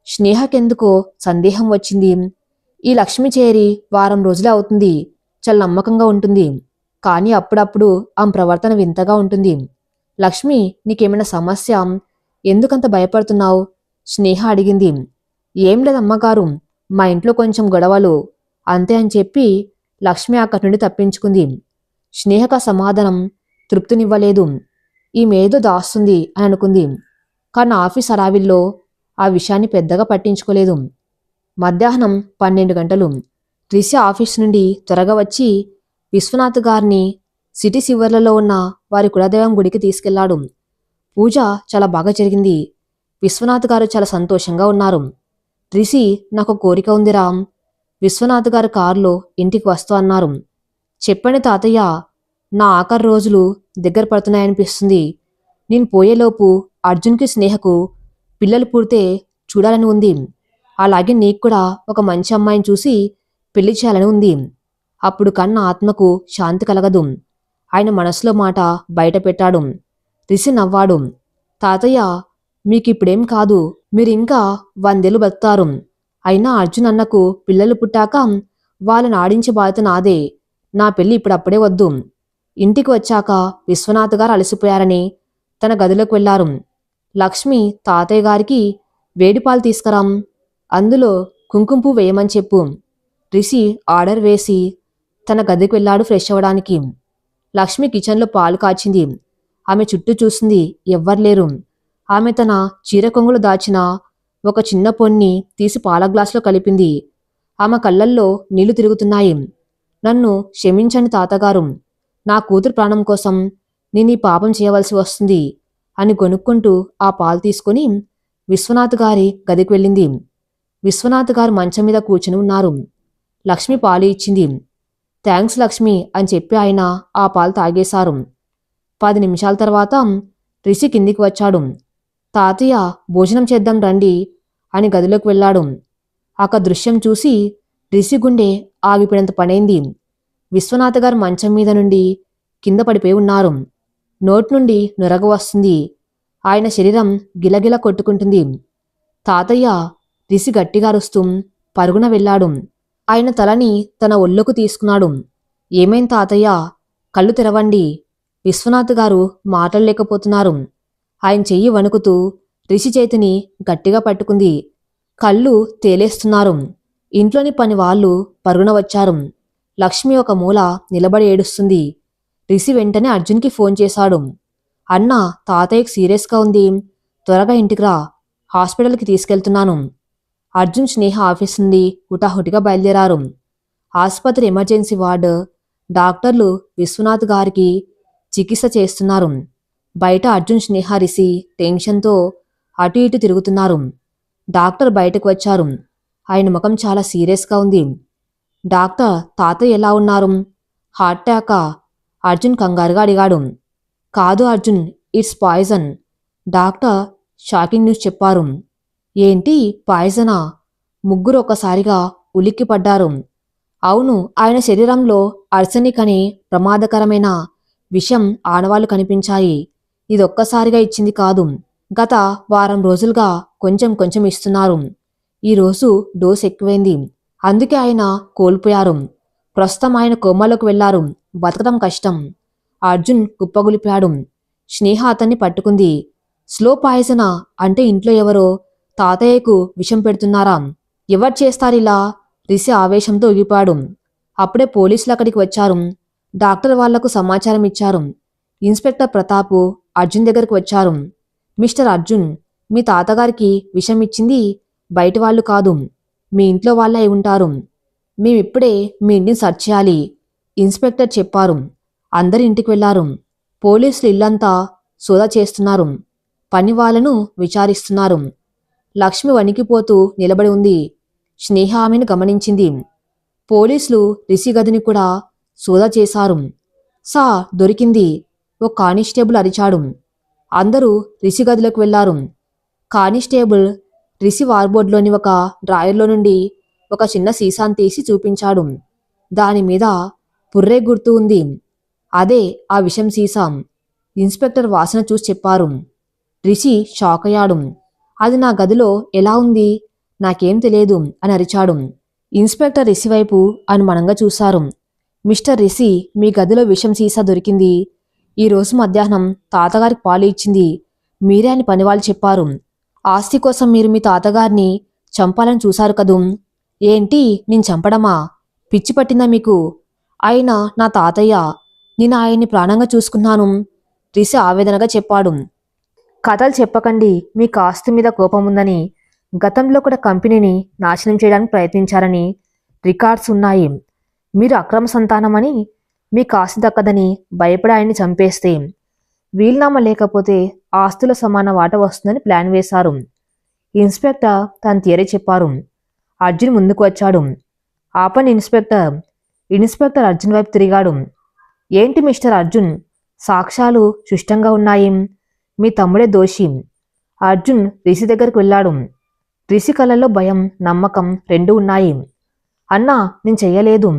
స్నేహకెందుకో సందేహం వచ్చింది. ఈ లక్ష్మి చేరి వారం రోజులే అవుతుంది. చాలా నమ్మకంగా ఉంటుంది. కానీ అప్పుడప్పుడు ఆమె ప్రవర్తన వింతగా ఉంటుంది. లక్ష్మి, నీకేమైనా సమస్య? ఎందుకంత భయపడుతున్నావు? స్నేహ అడిగింది. ఏం లేదమ్మగారు, మా ఇంట్లో కొంచెం గొడవలు అంతే అని చెప్పి లక్ష్మి అక్కడి నుండి తప్పించుకుంది. స్నేహక సమాధానం తృప్తినివ్వలేదు. ఈమెదో దాస్తుంది అని అనుకుంది. కానీ ఆఫీస్ హడావిల్లో ఆ విషయాన్ని పెద్దగా పట్టించుకోలేదు. మధ్యాహ్నం 12 గంటలు. రిషి ఆఫీస్ నుండి త్వరగా వచ్చి విశ్వనాథ్ గారిని సిటీ శివర్లలో ఉన్న వారి కులదైవం గుడికి తీసుకెళ్లాడు. పూజ చాలా బాగా జరిగింది. విశ్వనాథ్ గారు చాలా సంతోషంగా ఉన్నారు. రిషి, నాకు కోరిక ఉందిరా. విశ్వనాథ్ గారు కారులో ఇంటికి వస్తూ అన్నారు. చెప్పండి తాతయ్య. నా ఆఖరి రోజులు దగ్గర పడుతున్నాయనిపిస్తుంది. నేను పోయేలోపు అర్జున్కి స్నేహకు పిల్లలు పుడితే చూడాలని ఉంది. అలాగే నీకు కూడా ఒక మంచి అమ్మాయిని చూసి పెళ్లి చేయాలని ఉంది. అప్పుడు కన్న ఆత్మకు శాంతి కలగదు. ఆయన మనసులో మాట బయట పెట్టాడు. రిషి నవ్వాడు. తాతయ్య, మీకిప్పుడేం కాదు. మీరింకా 100 ఏళ్ళు బతుకుతారు. అయినా అర్జున్ అన్నకు పిల్లలు పుట్టాక వాళ్ళని ఆడించే బాధ్యత నాదే. నా పెళ్లి ఇప్పుడప్పుడే వద్దు. ఇంటికి వచ్చాక విశ్వనాథ్ గారు అలసిపోయారని తన గదిలోకి వెళ్లారు. లక్ష్మి, తాతయ్య గారికి వేడిపాలు తీసుకురాం. అందులో కుంకుమ పువ్వు వేయమని చెప్పు. రిషి ఆర్డర్ వేసి తన గదికి వెళ్ళాడు ఫ్రెష్ అవ్వడానికి. లక్ష్మి కిచెన్లో పాలు కాచింది. ఆమె చుట్టూ చూసింది. ఎవ్వర్లేరు. ఆమె తన చీర కొంగులు దాచిన ఒక చిన్న పొన్ని తీసి పాల గ్లాసులో కలిపింది. ఆమె కళ్ళల్లో నీళ్లు తిరుగుతున్నాయి. నన్ను క్షమించండి తాతగారు. నా కూతురు ప్రాణం కోసం నేను ఈ పాపం చేయవలసి వస్తుంది అని గొనుక్కుంటూ ఆ పాలు తీసుకుని విశ్వనాథ్ గారి గదికి వెళ్ళింది. విశ్వనాథ్ గారు మంచం మీద కూర్చుని ఉన్నారు. లక్ష్మి పాలు ఇచ్చింది. థ్యాంక్స్ లక్ష్మి అని చెప్పి ఆయన ఆ పాలు తాగేశారు. 10 నిమిషాల తర్వాత రిషి కిందికి వచ్చాడు. తాతయ్య, భోజనం చేద్దాం రండి అని గదిలోకి వెళ్ళాడు. ఆ దృశ్యం చూసి రిషి గుండె ఆగిపోయినంత పనైంది. విశ్వనాథ్ గారు మంచం మీద నుండి కింద పడిపోయి ఉన్నారు. నోటి నుండి నురగ వస్తుంది. ఆయన శరీరం గిలగిల కొట్టుకుంటుంది. తాతయ్య, రిషి గట్టిగా అరుస్తూ పరుగున వెళ్ళాడు. ఆయన తలని తన ఒళ్ళోకి తీసుకున్నాడు. ఏమైంది తాతయ్య? కళ్ళు తెరవండి. విశ్వనాథ్ గారు మాట్లాడలేకపోతున్నారు. ఆయన చెయ్యి వణుకుతూ రిషి చేతిని గట్టిగా పట్టుకుంది. కళ్ళు తేలేస్తున్నారు. ఇంట్లోని పని వాళ్ళు పరుగున వచ్చారు. లక్ష్మి ఒక మూల నిలబడి ఏడుస్తుంది. రిషి వెంటనే అర్జున్కి ఫోన్ చేశాడు. అన్నా, తాతయ్యకి సీరియస్గా ఉంది. త్వరగా ఇంటికి రా. హాస్పిటల్కి తీసుకెళ్తున్నాను. అర్జున్ స్నేహ ఆఫీస్ నుండి హుటాహుటిగా బయలుదేరారు. ఆసుపత్రి ఎమర్జెన్సీ వార్డు. డాక్టర్లు విశ్వనాథ్ గారికి చికిత్స చేస్తున్నారు. బయట అర్జున్ స్నేహ రిషి టెన్షన్తో అటు ఇటు తిరుగుతున్నారు. డాక్టర్ బయటకు వచ్చారు. ఆయన ముఖం చాలా సీరియస్గా ఉంది. డాక్టర్, తాతయ్య ఎలా ఉన్నారు? హార్ట్ అటాకా? అర్జున్ కంగారుగా అడిగాడు. కాదు Arjun, it's poison. Doctor shocking news చెప్పారు. ఏంటి, పాయిజనా? ముగ్గురు ఒక్కసారిగా ఉలిక్కిపడ్డారు. అవును, ఆయన శరీరంలో అర్సెనిక్ అనే ప్రమాదకరమైన విషం ఆనవాళ్లు కనిపించాయి. ఇదొక్కసారిగా ఇచ్చింది కాదు. గత వారం రోజులుగా కొంచెం కొంచెం ఇస్తున్నారు. ఈరోజు డోస్ ఎక్కువైంది. అందుకే ఆయన కోల్పోయారు. ప్రస్తుతం ఆయన కోమాలోకి వెళ్లారు. బతకడం కష్టం. అర్జున్ కుప్పగులిపాడు. స్నేహ అతన్ని పట్టుకుంది. స్లో పాయిజనా? అంటే ఇంట్లో ఎవరో తాతయ్యకు విషం పెడుతున్నారా? ఎవరు చేస్తారిలా? రిషి ఆవేశంతో ఊగిపాడు. అప్పుడే పోలీసులు అక్కడికి వచ్చారు. డాక్టర్ వాళ్లకు సమాచారం ఇచ్చారు. ఇన్స్పెక్టర్ ప్రతాప్ అర్జున్ దగ్గరకు వచ్చారు. మిస్టర్ అర్జున్, మీ తాతగారికి విషం ఇచ్చింది బయట వాళ్ళు కాదు, మీ ఇంట్లో వాళ్ళే అయి ఉంటారు. మేమిప్పుడే మీ ఇంటిని సర్చ్ చేయాలి, ఇన్స్పెక్టర్ చెప్పారు. అందరి ఇంటికి వెళ్లారు. పోలీసులు ఇల్లంతా సోదా చేస్తున్నారు. పని వాళ్ళను విచారిస్తున్నారు. లక్ష్మి వణికిపోతూ నిలబడి ఉంది. స్నేహ ఆమెను గమనించింది. పోలీసులు రిషి గదిని కూడా సోదా చేశారు. సార్, దొరికింది, ఓ కానిస్టేబుల్ అరిచాడు. అందరూ రిషి గదిలోకి వెళ్లారు. కానిస్టేబుల్ రిషి వార్బోర్డ్లోని ఒక డ్రాయర్లో నుండి ఒక చిన్న సీసాను తీసి చూపించాడు. దానిమీద పుర్రే గుర్తు ఉంది. అదే ఆ విషం సీసా. ఇన్స్పెక్టర్ వాసన చూసి చెప్పారు. రిషి షాక్ అయ్యాడు. అది నా గదిలో ఎలా ఉంది? నాకేం తెలియదు అని అరిచాడు. ఇన్స్పెక్టర్ రిషి వైపు అనుమానంగా చూశారు. మిస్టర్ రిషి, మీ గదిలో విషం సీసా దొరికింది. ఈరోజు మధ్యాహ్నం తాతగారికి పాలు ఇచ్చింది మీరే అని పనివాళ్ళు చెప్పారు. ఆస్తి కోసం మీరు మీ తాతగారిని చంపాలని చూశారు కదూ? ఏంటి, నేను చంపడమా? పిచ్చి పట్టిందా మీకు? ఆయన నా తాతయ్య. నేను ఆయన్ని ప్రాణంగా చూసుకున్నాను, రిషి ఆవేదనగా చెప్పాడు. కథలు చెప్పకండి. మీకు ఆస్తి మీద కోపం ఉందని, గతంలో కూడా కంపెనీని నాశనం చేయడానికి ప్రయత్నించారని రికార్డ్స్ ఉన్నాయి. మీరు అక్రమ సంతానమని, మీకు ఆస్తి దక్కదని భయపడి ఆయన్ని చంపేస్తే వీలునామా లేకపోతే ఆస్తుల సమాన వాట వస్తుందని ప్లాన్ వేశారు. ఇన్స్పెక్టర్ తన థియరీ చెప్పారు. అర్జున్ ముందుకు వచ్చాడు. ఆపండి ఇన్స్పెక్టర్. ఇన్స్పెక్టర్ అర్జున్ వైపు తిరిగాడు. ఏంటి మిస్టర్ అర్జున్, సాక్ష్యాలు సుష్టంగా ఉన్నాయి. మీ తమ్ముడే దోషి. అర్జున్ రిషి దగ్గరికి వెళ్ళాడు. రిషి కళ్ళల్లో భయం, నమ్మకం రెండూ ఉన్నాయి. అన్నా, నేను చెయ్యలేదు,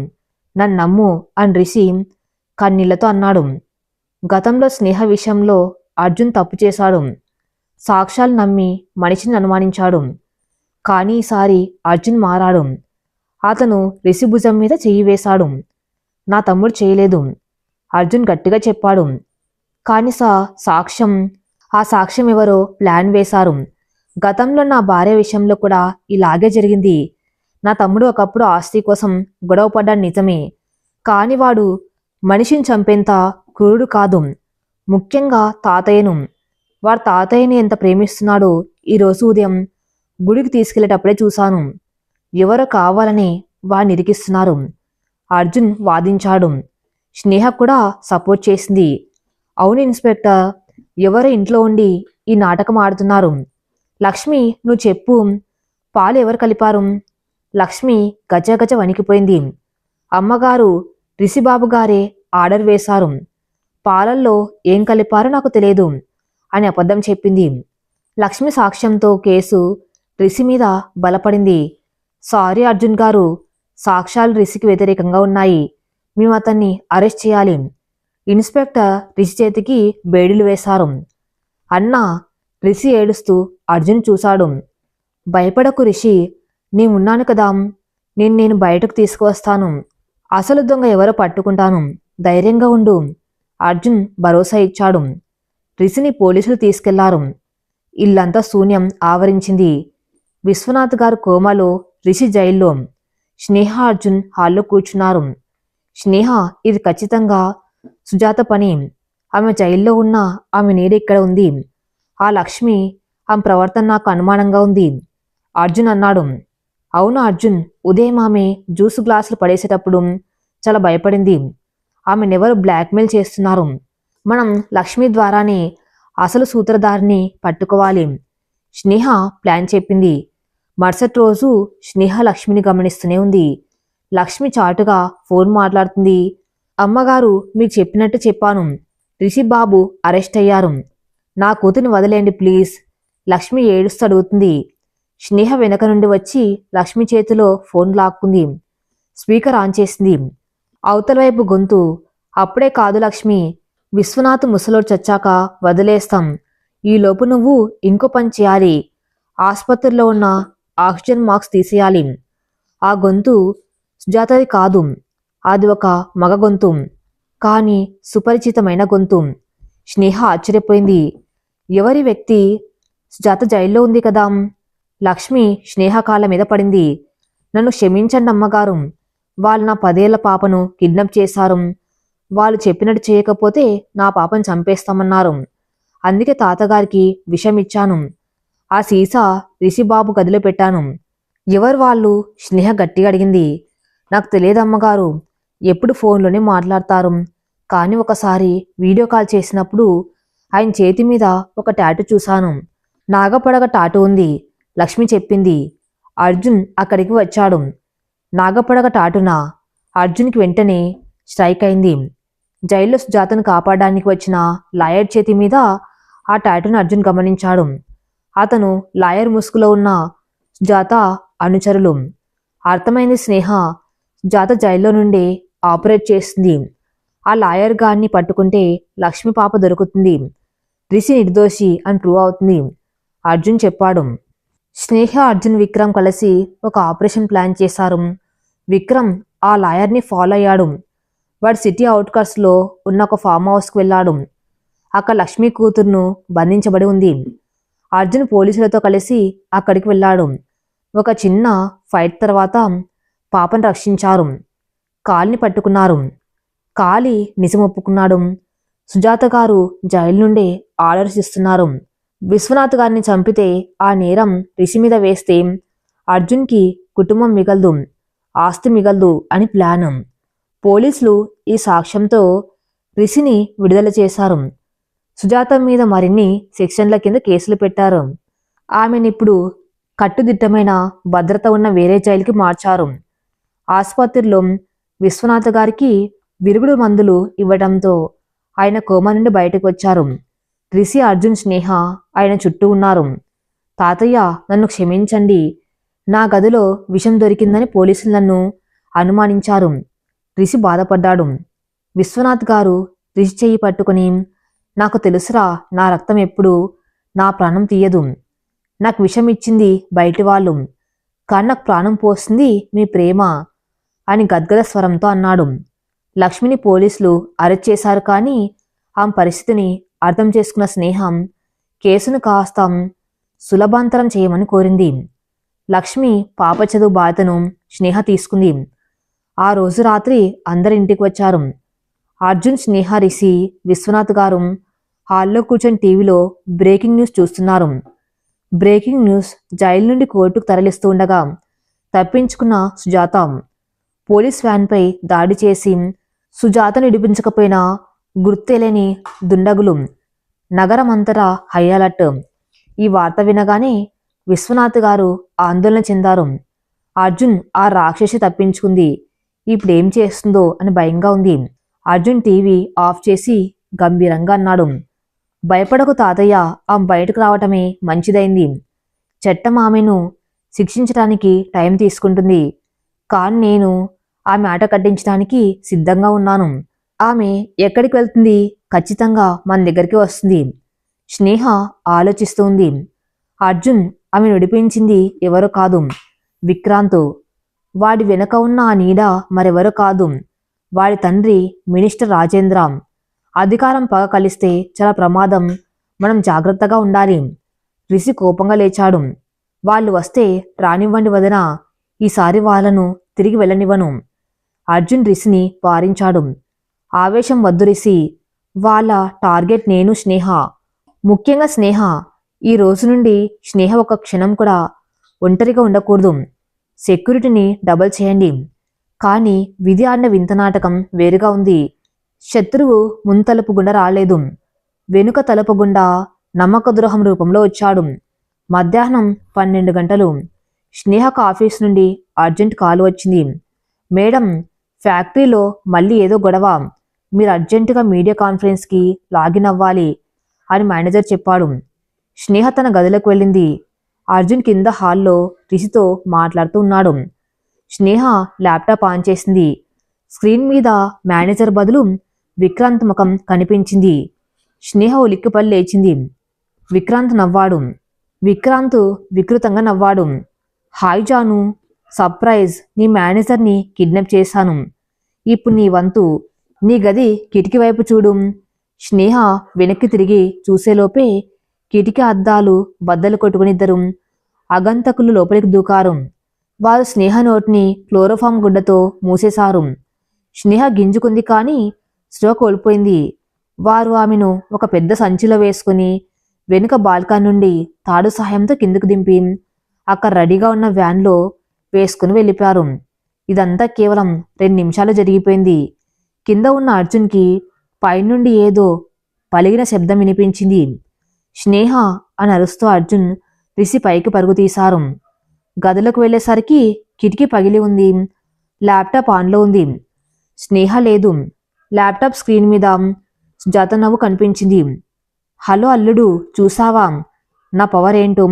నన్ను నమ్ము అని రిషి కన్నీళ్లతో అన్నాడు. గతంలో స్నేహ విషయంలో అర్జున్ తప్పు చేశాడు. సాక్ష్యాలు నమ్మి మనిషిని అనుమానించాడు. కానీ ఈసారి అర్జున్ మారాడు. అతను రిషి భుజం మీద చెయ్యి వేశాడు. నా తమ్ముడు చేయలేదు, అర్జున్ గట్టిగా చెప్పాడు. కానీ ఆ సాక్ష్యం ఎవరో ప్లాన్ వేశారు. గతంలో నా భార్య విషయంలో కూడా ఇలాగే జరిగింది. నా తమ్ముడు ఒకప్పుడు ఆస్తి కోసం గొడవపడ్డాడు నిజమే, కాని వాడు మనిషిని చంపేంత క్రూరుడు కాదు. ముఖ్యంగా తాతయ్యను. వాడు తాతయ్యని ఎంత ప్రేమిస్తున్నాడో ఈరోజు ఉదయం గుడికి తీసుకెళ్లేటప్పుడే చూశాను. ఎవరో కావాలని వాడిని ఇరికిస్తున్నారు, అర్జున్ వాదించాడు. స్నేహ కూడా సపోర్ట్ చేసింది. అవును ఇన్స్పెక్టర్, ఎవరో ఇంట్లో ఉండి ఈ నాటకం ఆడుతున్నారు. లక్ష్మి, నువ్వు చెప్పు, పాలు ఎవరు కలిపారు? లక్ష్మి గజగజ వణికిపోయింది. అమ్మగారు, రిషిబాబు గారే ఆర్డర్ వేశారు. పాలల్లో ఏం కలిపారో నాకు తెలియదు అని అబద్ధం చెప్పింది. లక్ష్మి సాక్ష్యంతో కేసు రిషి మీద బలపడింది. సారీ అర్జున్ గారు, సాక్ష్యాలు రిషికి వ్యతిరేకంగా ఉన్నాయి. మేము అతన్ని అరెస్ట్ చేయాలి. ఇన్స్పెక్టర్ రిషి చేతికి బేడీలు వేశారు. అన్నా, రిషి ఏడుస్తూ అర్జున్ చూశాడు. భయపడకు రిషి, నేనున్నాను కదా, నేను బయటకు తీసుకువస్తాను. అసలు దొంగ ఎవరో పట్టుకుంటాను. ధైర్యంగా ఉండు. అర్జున్ భరోసా ఇచ్చాడు. రిషిని పోలీసులు తీసుకెళ్లారు. ఇల్లంతా శూన్యం ఆవరించింది. విశ్వనాథ్ గారు కోమాలో, రిషి జైల్లో. స్నేహ అర్జున్ హాల్లో కూర్చున్నారు. స్నేహ, ఇది ఖచ్చితంగా సుజాత పని. ఆమె జైల్లో ఉన్న ఆమె నీడ ఇక్కడ ఉంది. ఆ లక్ష్మి, ఆమె ప్రవర్తన నాకు అనుమానంగా ఉంది. అర్జున్ అన్నాడు. అవును అర్జున్, ఉదయం ఆమె జ్యూసు గ్లాసులు పడేసేటప్పుడు చాలా భయపడింది. ఆమెనెవరు బ్లాక్మెయిల్ చేస్తున్నారు. మనం లక్ష్మి ద్వారానే అసలు సూత్రధారిని పట్టుకోవాలి. స్నేహ ప్లాన్ చెప్పింది. మరుసటి రోజు స్నేహ లక్ష్మిని గమనిస్తూనే ఉంది. లక్ష్మి చాటుగా ఫోన్ మాట్లాడుతుంది. అమ్మగారు, మీకు చెప్పినట్టు చెప్పాను. రిషి బాబు అరెస్ట్ అయ్యారు. నా కూతురిని వదిలేండి ప్లీజ్. లక్ష్మి ఏడుస్తూ అడుగుతుంది. స్నేహ వెనక నుండి వచ్చి లక్ష్మి చేతిలో ఫోన్ లాక్కుంది. స్పీకర్ ఆన్ చేసింది. అవతల వైపు గొంతు. అప్పుడే కాదు లక్ష్మి, విశ్వనాథ్ ముసలోడు చచ్చాక వదిలేస్తాం. ఈలోపు నువ్వు ఇంకో పని చేయాలి. ఆసుపత్రిలో ఉన్న ఆక్సిజన్ మాస్క్ తీసేయాలి. ఆ గొంతు సుజాతది కాదు. అది ఒక మగ గొంతు, కానీ సుపరిచితమైన గొంతు. స్నేహ ఆశ్చర్యపోయింది. ఎవరి వ్యక్తి? సుజాత జైల్లో ఉంది కదా. లక్ష్మి స్నేహ కాళ్ళ మీద పడింది. నన్ను క్షమించండి అమ్మగారు. వాళ్ళు నా 10 ఏళ్ల పాపను కిడ్నాప్ చేశారు. వాళ్ళు చెప్పినట్టు చేయకపోతే నా పాపను చంపేస్తామన్నారు. అందుకే తాతగారికి విషం ఇచ్చాను. ఆ సీసా రిషిబాబు గదిలో పెట్టాను. ఎవరు వాళ్ళు? స్నేహ గట్టిగా అడిగింది. నాకు తెలియదమ్మగారు. ఎప్పుడు ఫోన్లోనే మాట్లాడతారు. కానీ ఒకసారి వీడియో కాల్ చేసినప్పుడు ఆయన చేతి మీద ఒక టాటూ చూశాను. నాగపడగ టాటూ ఉంది. లక్ష్మి చెప్పింది. అర్జున్ అక్కడికి వచ్చాడు. నాగపడగ టాటూనా? అర్జున్కి వెంటనే స్ట్రైక్ అయింది. జైల్లో సుజాతను కాపాడడానికి వచ్చిన లాయర్ చేతి మీద ఆ టాటూను అర్జున్ గమనించాడు. అతను లాయర్ ముసుగులో ఉన్న సుజాత అనుచరులు. అర్థమైంది స్నేహ. సుజాత జైల్లో నుండి ఆపరేట్ చేస్తుంది. ఆ లాయర్ గారిని పట్టుకుంటే లక్ష్మి పాప దొరుకుతుంది. రిషి నిర్దోషి అని ప్రూవ్ అవుతుంది. అర్జున్ చెప్పాడు. స్నేహ, అర్జున్, విక్రమ్ కలిసి ఒక ఆపరేషన్ ప్లాన్ చేశారు. విక్రమ్ ఆ లాయర్ని ఫాలో అయ్యాడు. వాడు సిటీ అవుట్కట్స్లో ఉన్న ఒక ఫామ్ హౌస్కి వెళ్ళాడు. అక్కడ లక్ష్మి కూతురును బంధించబడి ఉంది. అర్జున్ పోలీసులతో కలిసి అక్కడికి వెళ్ళాడు. ఒక చిన్న ఫైట్ తర్వాత పాపను రక్షించారు. కాలిని పట్టుకున్నారు. కాలి నిజం ఒప్పుకున్నాడు. సుజాత గారు జైలు నుండి ఆర్డర్స్ ఇస్తున్నారు. విశ్వనాథ్ గారిని చంపితే ఆ నేరం రిషి మీద వేస్తే అర్జున్కి కుటుంబం మిగలదు, ఆస్తి మిగలదు అని ప్లాన్. పోలీసులు ఈ సాక్ష్యంతో రిషిని విడుదల చేశారు. సుజాత మీద మరిన్ని సెక్షన్ల కింద కేసులు పెట్టారు. ఆమెనిప్పుడు కట్టుదిట్టమైన భద్రత ఉన్న వేరే జైలుకి మార్చారు. ఆసుపత్రిలో విశ్వనాథ్ గారికి విరుగుడు మందులు ఇవ్వడంతో ఆయన కోమా నుండి బయటకు వచ్చారు. రిషి, అర్జున్, స్నేహ ఆయన చుట్టూ ఉన్నారు. తాతయ్య, నన్ను క్షమించండి. నా గదిలో విషం దొరికిందని పోలీసులు నన్ను అనుమానించారు. రిషి బాధపడ్డాడు. విశ్వనాథ్ గారు రిషి చెయ్యి పట్టుకుని, నాకు తెలుసురా, నా రక్తం ఎప్పుడు నా ప్రాణం తీయదు. నాకు విషం ఇచ్చింది బయటి వాళ్ళు, కానీ నాకు ప్రాణం పోస్తుంది మీ ప్రేమ అని గద్గద స్వరంతో అన్నాడు. లక్ష్మిని పోలీసులు అరెస్ట్ చేశారు. కానీ ఆమె పరిస్థితిని అర్థం చేసుకున్న స్నేహం కేసును కాస్త సులభాంతరం చేయమని కోరింది. లక్ష్మి పాప చదువు బాధ్యతను స్నేహ తీసుకుంది. ఆ రోజు రాత్రి అందరింటికి వచ్చారు. అర్జున్, స్నేహ, రిషి, విశ్వనాథ్ గారు హాల్లో కూర్చొని టీవీలో బ్రేకింగ్ న్యూస్ చూస్తున్నారు. బ్రేకింగ్ న్యూస్, జైలు నుండి కోర్టుకు తరలిస్తూ ఉండగా తప్పించుకున్న సుజాత. పోలీస్ వ్యాన్పై దాడి చేసి సుజాతను విడిపించకపోయినా గుర్తెలేని దుండగులు. నగరం అంతటా హై అలర్ట్. ఈ వార్త వినగానే విశ్వనాథ్ గారు ఆందోళన చెందారు. అర్జున్, ఆ రాక్షసి తప్పించుకుంది, ఇప్పుడేం చేస్తుందో అని భయంగా ఉంది. అర్జున్ టీవీ ఆఫ్ చేసి గంభీరంగా అన్నాడు. భయపడకు తాతయ్య, ఆమె బయటకు రావటమే మంచిదైంది. చట్టం ఆమెను శిక్షించడానికి టైం తీసుకుంటుంది. కానీ నేను ఆమె ఆట కట్టించడానికి సిద్ధంగా ఉన్నాను. ఆమె ఎక్కడికి వెళ్తుంది? ఖచ్చితంగా మన దగ్గరికి వస్తుంది. స్నేహ ఆలోచిస్తూ ఉంది. అర్జున్, ఆమెను విడిపించింది ఎవరో కాదు, విక్రాంత్. వాడి వెనక ఉన్న ఆ నీడ మరెవరో కాదు, వాడి తండ్రి మినిస్టర్ రాజేంద్ర. అధికారం పగ కలిస్తే చాలా ప్రమాదం, మనం జాగ్రత్తగా ఉండాలి. రిషి కోపంగా లేచాడు. వాళ్ళు వస్తే రానివ్వండి వదన, ఈసారి వాళ్ళను తిరిగి వెళ్ళనివ్వను. అర్జున్ రిషిని వారించాడు. ఆవేశం వద్దు రిషి, వాళ్ళ టార్గెట్ నేను, స్నేహ. ముఖ్యంగా స్నేహ. ఈ రోజు నుండి స్నేహ ఒక క్షణం కూడా ఒంటరిగా ఉండకూడదు. సెక్యూరిటీని డబల్ చేయండి. కానీ విధి ఆడిన వింత నాటకం వేరుగా ఉంది. శత్రువు ముంతలుపు గుండా రాలేదు, వెనుక తలుపు గుండా నమ్మక ద్రోహం రూపంలో వచ్చాడు. మధ్యాహ్నం 12 గంటలు. స్నేహకు ఆఫీస్ నుండి అర్జెంట్ కాల్ వచ్చింది. మేడం, ఫ్యాక్టరీలో మళ్ళీ ఏదో గొడవ, మీరు అర్జెంటుగా మీడియా కాన్ఫరెన్స్కి లాగిన్ అవ్వాలి అని మేనేజర్ చెప్పాడు. స్నేహ తన గదిలోకి వెళ్ళింది. అర్జున్ కింద హాల్లో రిషితో మాట్లాడుతూ ఉన్నాడు. స్నేహ ల్యాప్టాప్ ఆన్ చేసింది. స్క్రీన్ మీద మేనేజర్ బదులు విక్రాంత్ ముఖం కనిపించింది. స్నేహ ఉలిక్కిపడి లేచింది. విక్రాంత్ నవ్వాడు. విక్రాంత్ వికృతంగా నవ్వాడు. హాయ్ జాను, సర్ప్రైజ్, నీ మేనేజర్ని కిడ్నాప్ చేశాను. ఇప్పుడు నీ వంతు. నీ గది కిటికీ వైపు చూడు. స్నేహ వెనక్కి తిరిగి చూసేలోపే కిటికీ అద్దాలు బద్దలు కొట్టుకునిద్దరు అగంతకులు లోపలికి దూకారు. వారు స్నేహ నోటిని క్లోరోఫామ్ గుడ్డతో మూసేశారు. స్నేహ గింజుకుంది కానీ స్పృహ కోల్పోయింది. వారు ఆమెను ఒక పెద్ద సంచిలో వేసుకుని వెనుక బాల్కనీ నుండి తాడు సహాయంతో కిందకు దింపి అక్కడ రెడీగా ఉన్న వ్యాన్లో వేసుకుని వెళ్ళిపోయారు. ఇదంతా కేవలం 2 నిమిషాలు జరిగిపోయింది. కింద ఉన్న అర్జున్కి పైనుండి ఏదో పలిగిన శబ్దం వినిపించింది. స్నేహ అని అరుస్తూ అర్జున్ రిషి పైకి పరుగు తీశారు. గదిలోకి వెళ్ళేసరికి కిటికీ పగిలి ఉంది. ల్యాప్టాప్ ఆన్లో ఉంది. స్నేహ లేదు. ల్యాప్టాప్ స్క్రీన్ మీద సుజాత నవ్వు కనిపించింది. హలో అల్లుడు, చూసావా నా పవర్ ఏంటో?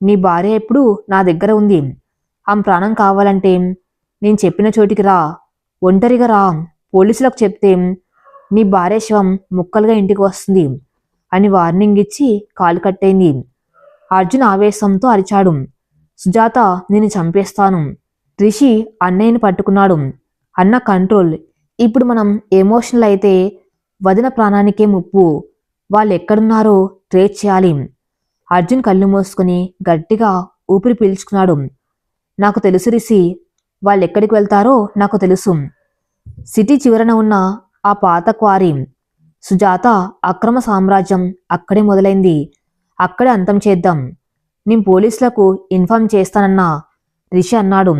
నీ భార్య ఎప్పుడు నా దగ్గర ఉంది. ఆమె ప్రాణం కావాలంటే నేను చెప్పిన చోటికి రా, ఒంటరిగా రా. పోలీసులకు చెప్తే నీ భార్య శవం ముక్కలుగా ఇంటికి వస్తుంది అని వార్నింగ్ ఇచ్చి కాలు కట్టయింది. అర్జున్ ఆవేశంతో అరిచాడు. సుజాత, నేను చంపేస్తాను. రిషి అన్నయ్యని పట్టుకున్నాడు. అన్న కంట్రోల్. ఇప్పుడు మనం ఎమోషనల్ అయితే వదిన ప్రాణానికే ముప్పు. వాళ్ళు ఎక్కడున్నారో ట్రేస్ చేయాలి. అర్జున్ కళ్ళు మూసుకుని గట్టిగా ఊపిరి పీల్చుకున్నాడు. నాకు తెలుసు రిషి, వాళ్ళు ఎక్కడికి వెళ్తారో నాకు తెలుసు. సిటీ చివరన ఉన్న ఆ పాత క్వారీ. సుజాత అక్రమ సామ్రాజ్యం అక్కడే మొదలైంది, అక్కడే అంతం చేద్దాం. నేను పోలీసులకు ఇన్ఫార్మ్ చేస్తానన్నా రిషి అన్నాడు.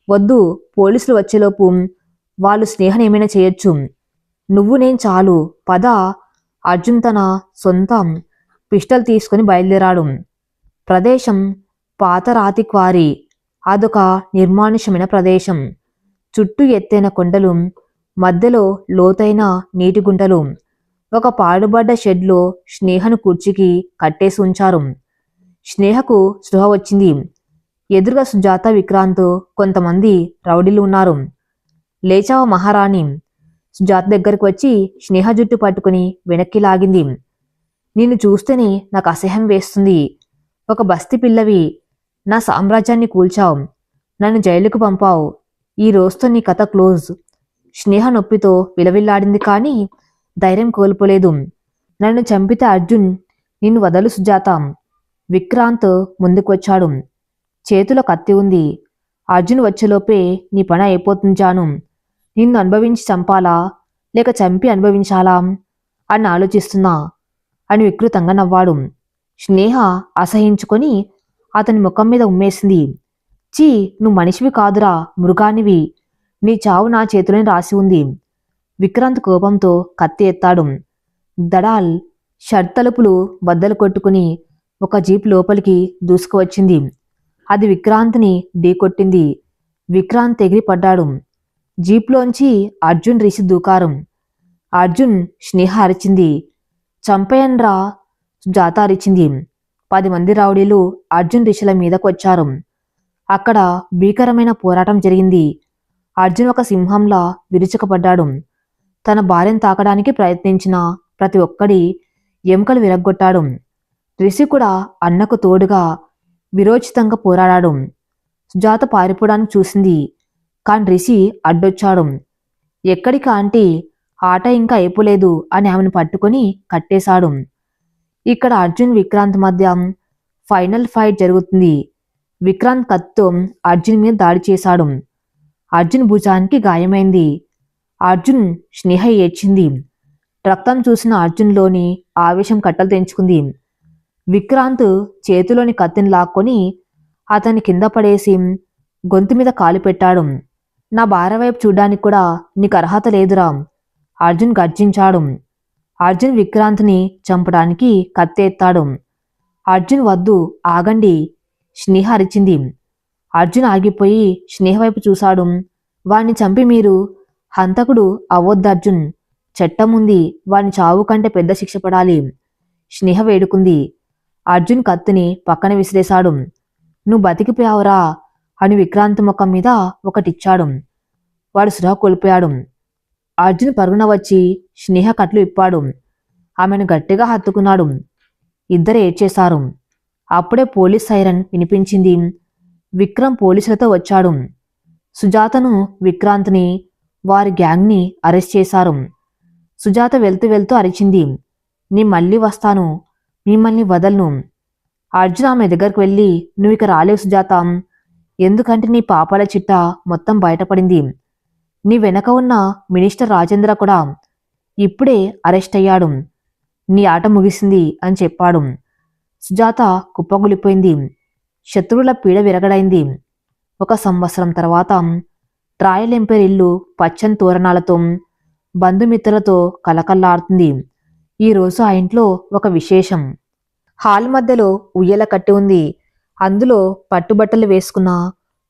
వద్దు, పోలీసులు వచ్చేలోపు వాళ్ళు స్నేహం ఏమైనా చేయొచ్చు. నువ్వు నేను చాలు, పద. అర్జున్ తన సొంత పిస్టల్ తీసుకుని బయలుదేరాడు. ప్రదేశం పాత రాతి క్వారీ. అదొక నిర్మానుష్యమైన ప్రదేశం. చుట్టూ ఎత్తైన కొండలు, మధ్యలో లోతైన నీటి గుంటలు. ఒక పాడుబడ్డ షెడ్లో స్నేహను కుర్చీకి కట్టేసి ఉంచారు. స్నేహకు స్పృహ వచ్చింది. ఎదురుగా సుజాత, విక్రాంత్, కొంతమంది రౌడీలు ఉన్నారు. లేచావా మహారాణి? సుజాత దగ్గరకు వచ్చి స్నేహ జుట్టు పట్టుకుని వెనక్కి లాగింది. నిన్ను చూస్తేనే నాకు అసహ్యం వేస్తుంది. ఒక బస్తీ పిల్లవి, నా సామ్రాజ్యాన్ని కూల్చావు, నన్ను జైలుకు పంపావు. ఈ రోజుతో నీ కథ క్లోజ్. స్నేహ నొప్పితో విలవిల్లాడింది కానీ ధైర్యం కోల్పోలేదు. నన్ను చంపితే అర్జున్ నిన్ను వదలు సుజాత. విక్రాంత్ ముందుకు వచ్చాడు. చేతిలో కత్తి ఉంది. అర్జున్ వచ్చేలోపే నీ పని అయిపోతుంది జాను. నిన్ను అనుభవించి చంపాలా లేక చంపి అనుభవించాలా అని ఆలోచిస్తున్నా అని వికృతంగా నవ్వాడు. స్నేహ అసహించుకొని అతని ముఖం మీద ఉమ్మేసింది. చీ, నువ్వు మనిషివి కాదురా, మృగానివి. నీ చావు నా చేతిలోనే రాసి ఉంది. విక్రాంత్ కోపంతో కత్తి ఎత్తాడు. దడాల్. షర్ట్ తలుపులు బద్దలు కొట్టుకుని ఒక జీప్ లోపలికి దూసుకువచ్చింది. అది విక్రాంత్ని ఢీకొట్టింది. విక్రాంత్ ఎగిరి పడ్డాడు. జీప్లోంచి అర్జున్, రిషి దూకారు. అర్జున్, స్నేహ అరిచింది. చంపేయన్రా, సుజాత అరిచింది. 10 మంది రౌడీలు అర్జున్, రిషిల మీదకు వచ్చారు. అక్కడ భీకరమైన పోరాటం జరిగింది. అర్జున్ ఒక సింహంలా విరుచుకుపడ్డాడు. తన భార్యను తాకడానికి ప్రయత్నించిన ప్రతి ఒక్కడి ఎముకలు విరగ్గొట్టాడు. రిషి కూడా అన్నకు తోడుగా విరోచితంగా పోరాడాడు. సుజాత పారిపోవడానికి చూసింది, కాని రిషి అడ్డొచ్చాడు. ఎక్కడికి ఆంటీ, ఆట ఇంకా అయిపోలేదు అని ఆమెను పట్టుకొని కట్టేశాడు. ఇక్కడ అర్జున్ విక్రాంత్ మధ్య ఫైనల్ ఫైట్ జరుగుతుంది. విక్రాంత్ కత్తితో అర్జున్ మీద దాడి చేశాడు. అర్జున్ భుజానికి గాయమైంది. అర్జున్ స్నేహ ఏడ్చింది. రక్తం చూసిన అర్జున్లోని ఆవేశం కట్టలు తెంచుకుంది. విక్రాంత్ చేతిలోని కత్తిని లాక్కొని అతన్ని కింద పడేసి గొంతు మీద కాలు పెట్టాడు. నా భార్య వైపు చూడ్డానికి కూడా నీకు అర్హత లేదురా, అర్జున్ గర్జించాడు. అర్జున్ విక్రాంత్ని చంపడానికి కత్తి ఎత్తాడు. అర్జున్ వద్దు, ఆగండి, స్నేహ అరిచింది. అర్జున్ ఆగిపోయి స్నేహ వైపు చూశాడు. వాణ్ణి చంపి మీరు హంతకుడు అవ్వొద్దు అర్జున్, చట్టం ఉంది, వాని చావు కంటే పెద్ద శిక్ష పడాలి, స్నేహ వేడుకుంది. అర్జున్ కత్తిని పక్కన విసిరేశాడు. నువ్వు బతికిపోయావురా అని విక్రాంత్ ముఖం మీద ఒకటిచ్చాడు. వాడు సృహ కోల్పోయాడు. అర్జున్ పరుగున వచ్చి స్నేహ కట్లు ఇప్పాడు. ఆమెను గట్టిగా హత్తుకున్నాడు. ఇద్దరు ఏడ్చేశారు. అప్పుడే పోలీస్ సైరన్ వినిపించింది. విక్రమ్ పోలీసులతో వచ్చాడు. సుజాతను, విక్రాంత్ని, వారి గ్యాంగ్ని అరెస్ట్ చేశారు. సుజాత వెళ్తూ వెళ్తూ అరిచింది, నీ మళ్ళీ వస్తాను, మిమ్మల్ని వదలను. అర్జున్ ఆమె దగ్గరకు వెళ్ళి, నువ్వు ఇక రాలేవు సుజాత, ఎందుకంటే నీ పాపాల చిట్ట మొత్తం బయటపడింది. నీ వెనక ఉన్న మినిస్టర్ రాజేంద్ర కూడా ఇప్పుడే అరెస్ట్ అయ్యాడు. నీ ఆట ముగిసింది అని చెప్పాడు. సుజాత కుప్పగొలిపోయింది. శత్రువుల పీడ విరగడైంది. 1 సంవత్సరం తర్వాత ట్రాయల్ ఎంపైర్ ఇల్లు పచ్చని తోరణాలతో, బంధుమిత్రులతో కలకల్లాడుతుంది. ఈరోజు ఆ ఇంట్లో ఒక విశేషం. హాల్ మధ్యలో ఉయ్యల కట్టి ఉంది. అందులో పట్టుబట్టలు వేసుకున్న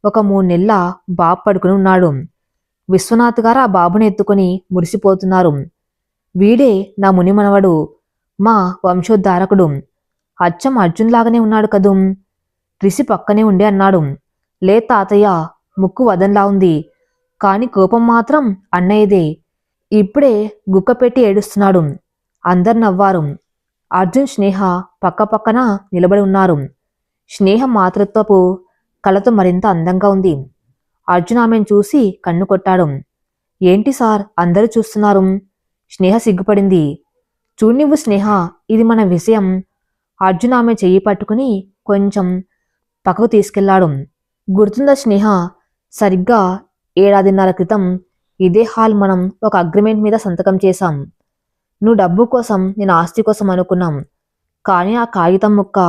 ఒక 3 నెలల బాబు పడుకుని ఉన్నాడు. విశ్వనాథ్ గారు ఆ బాబుని ఎత్తుకొని మురిసిపోతున్నారు. వీడే నా మునిమనవడు, మా వంశోద్ధారకుడు, అచ్చం అర్జున్ లాగానే ఉన్నాడు కదూ, రిషి పక్కనే ఉండి అన్నాడు. లే తాతయ్య, ముక్కు వదంలా ఉంది, కాని కోపం మాత్రం అన్నయ్యదే, ఇప్పుడే గుక్క పెట్టి ఏడుస్తున్నాడు. అందరు నవ్వారు. అర్జున్, స్నేహ పక్కపక్కన నిలబడి ఉన్నారు. స్నేహ మాతృత్వపు కళతో మరింత అందంగా ఉంది. అర్జున్ ఆమెను చూసి కన్ను కొట్టాడు. ఏంటి సార్ అందరూ చూస్తున్నారు? స్నేహ సిగ్గుపడింది. చూడ్నివ్వు స్నేహ, ఇది మన విషయం. అర్జున్ ఆమె చెయ్యి పట్టుకుని కొంచెం పక్కకు తీసుకెళ్లాడు. గుర్తుందా స్నేహ, సరిగ్గా 7.5 క్రితం ఇదే హాల్ మనం ఒక అగ్రిమెంట్ మీద సంతకం చేశాం. నువ్వు డబ్బు కోసం, నేను ఆస్తి కోసం అనుకున్నాం. కానీ ఆ కాగితం ముక్క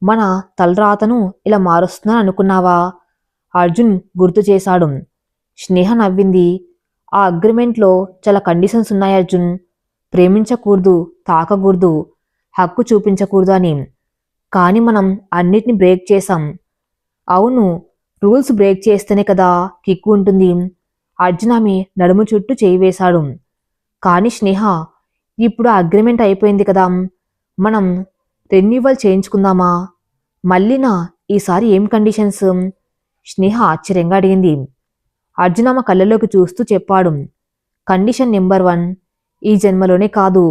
మన తలరాతను ఇలా మారుస్తుందని అనుకున్నావా? అర్జున్ గుర్తు చేశాడు. స్నేహ నవ్వింది. ఆ అగ్రిమెంట్లో చాలా కండిషన్స్ ఉన్నాయి అర్జున్. ప్రేమించకూడదు, తాకకూడదు, హక్కు చూపించకూడదు అని. కానీ మనం అన్నిటిని బ్రేక్ చేశాం. అవును, రూల్స్ బ్రేక్ చేస్తేనే కదా కిక్కు ఉంటుంది. అర్జున్ ఆమె నడుము చుట్టూ చేయి వేశాడు. కానీ స్నేహ, ఇప్పుడు ఆ అగ్రిమెంట్ అయిపోయింది కదా, మనం రెన్యూవల్ చేయించుకుందామా? మళ్ళీనా? ఈసారి ఏం కండిషన్స్? స్నేహ ఆశ్చర్యంగా అడిగింది. అర్జున్ ఆమె కళ్ళలోకి చూస్తూ చెప్పాడు. కండిషన్ నెంబర్ 1, ఈ జన్మలోనే కాదు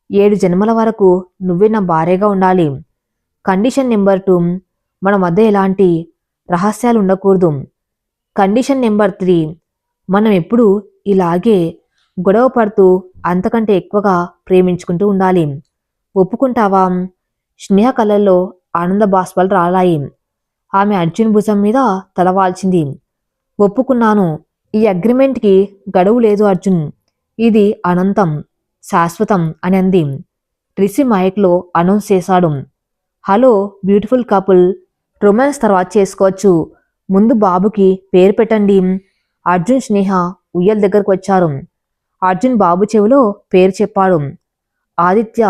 7 జన్మల వరకు నువ్వే నా భార్యగా ఉండాలి. కండిషన్ నెంబర్ 2, మన మధ్య ఎలాంటి రహస్యాలు ఉండకూడదు. కండిషన్ నెంబర్ 3, మనం ఎప్పుడూ ఇలాగే గొడవ పడుతూ అంతకంటే ఎక్కువగా ప్రేమించుకుంటూ ఉండాలి. ఒప్పుకుంటావా? స్నేహ కళ్ళల్లో ఆనంద బాష్పాలు రాలాయి. ఆమె అర్జున్ భుజం మీద తలవాల్చింది. ఒప్పుకున్నాను. ఈ అగ్రిమెంట్కి గడువు లేదు అర్జున్, ఇది అనంతం, శాశ్వతం అని అంది. రిషి మైక్లో అనౌన్స్ చేశాడు. హలో బ్యూటిఫుల్ కపుల్, రొమాన్స్ తర్వాత చేసుకోవచ్చు, ముందు బాబుకి పేరు పెట్టండి. అర్జున్, స్నేహ ఉయ్యల దగ్గరకు వచ్చారు. అర్జున్ బాబు చెవిలో పేరు చెప్పాడు. ఆదిత్య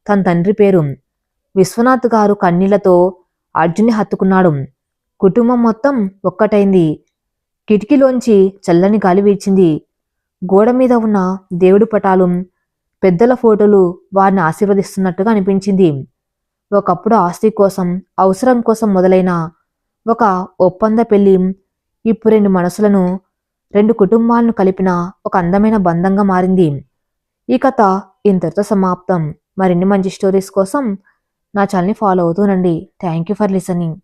తన తండ్రి పేరు. విశ్వనాథ్ గారు కన్నీళ్లతో అర్జున్ని హత్తుకున్నాడు. కుటుంబం మొత్తం ఒక్కటైంది. కిటికీలోంచి చల్లని గాలి వీచింది. గోడ మీద ఉన్న దేవుడి పటాలు, పెద్దల ఫోటోలు వారిని ఆశీర్వదిస్తున్నట్టుగా అనిపించింది. ఒకప్పుడు ఆస్తి కోసం, అవసరం కోసం మొదలైన ఒక ఒప్పంద పెళ్లి ఇప్పుడు 2 మనసులను, 2 కుటుంబాలను కలిపిన ఒక అందమైన బంధంగా మారింది. ఈ కథ ఇంతటితో సమాప్తం. మరిన్ని మంచి స్టోరీస్ కోసం నా ఛానల్ని ఫాలో అవుతూనండి. Thank you for listening.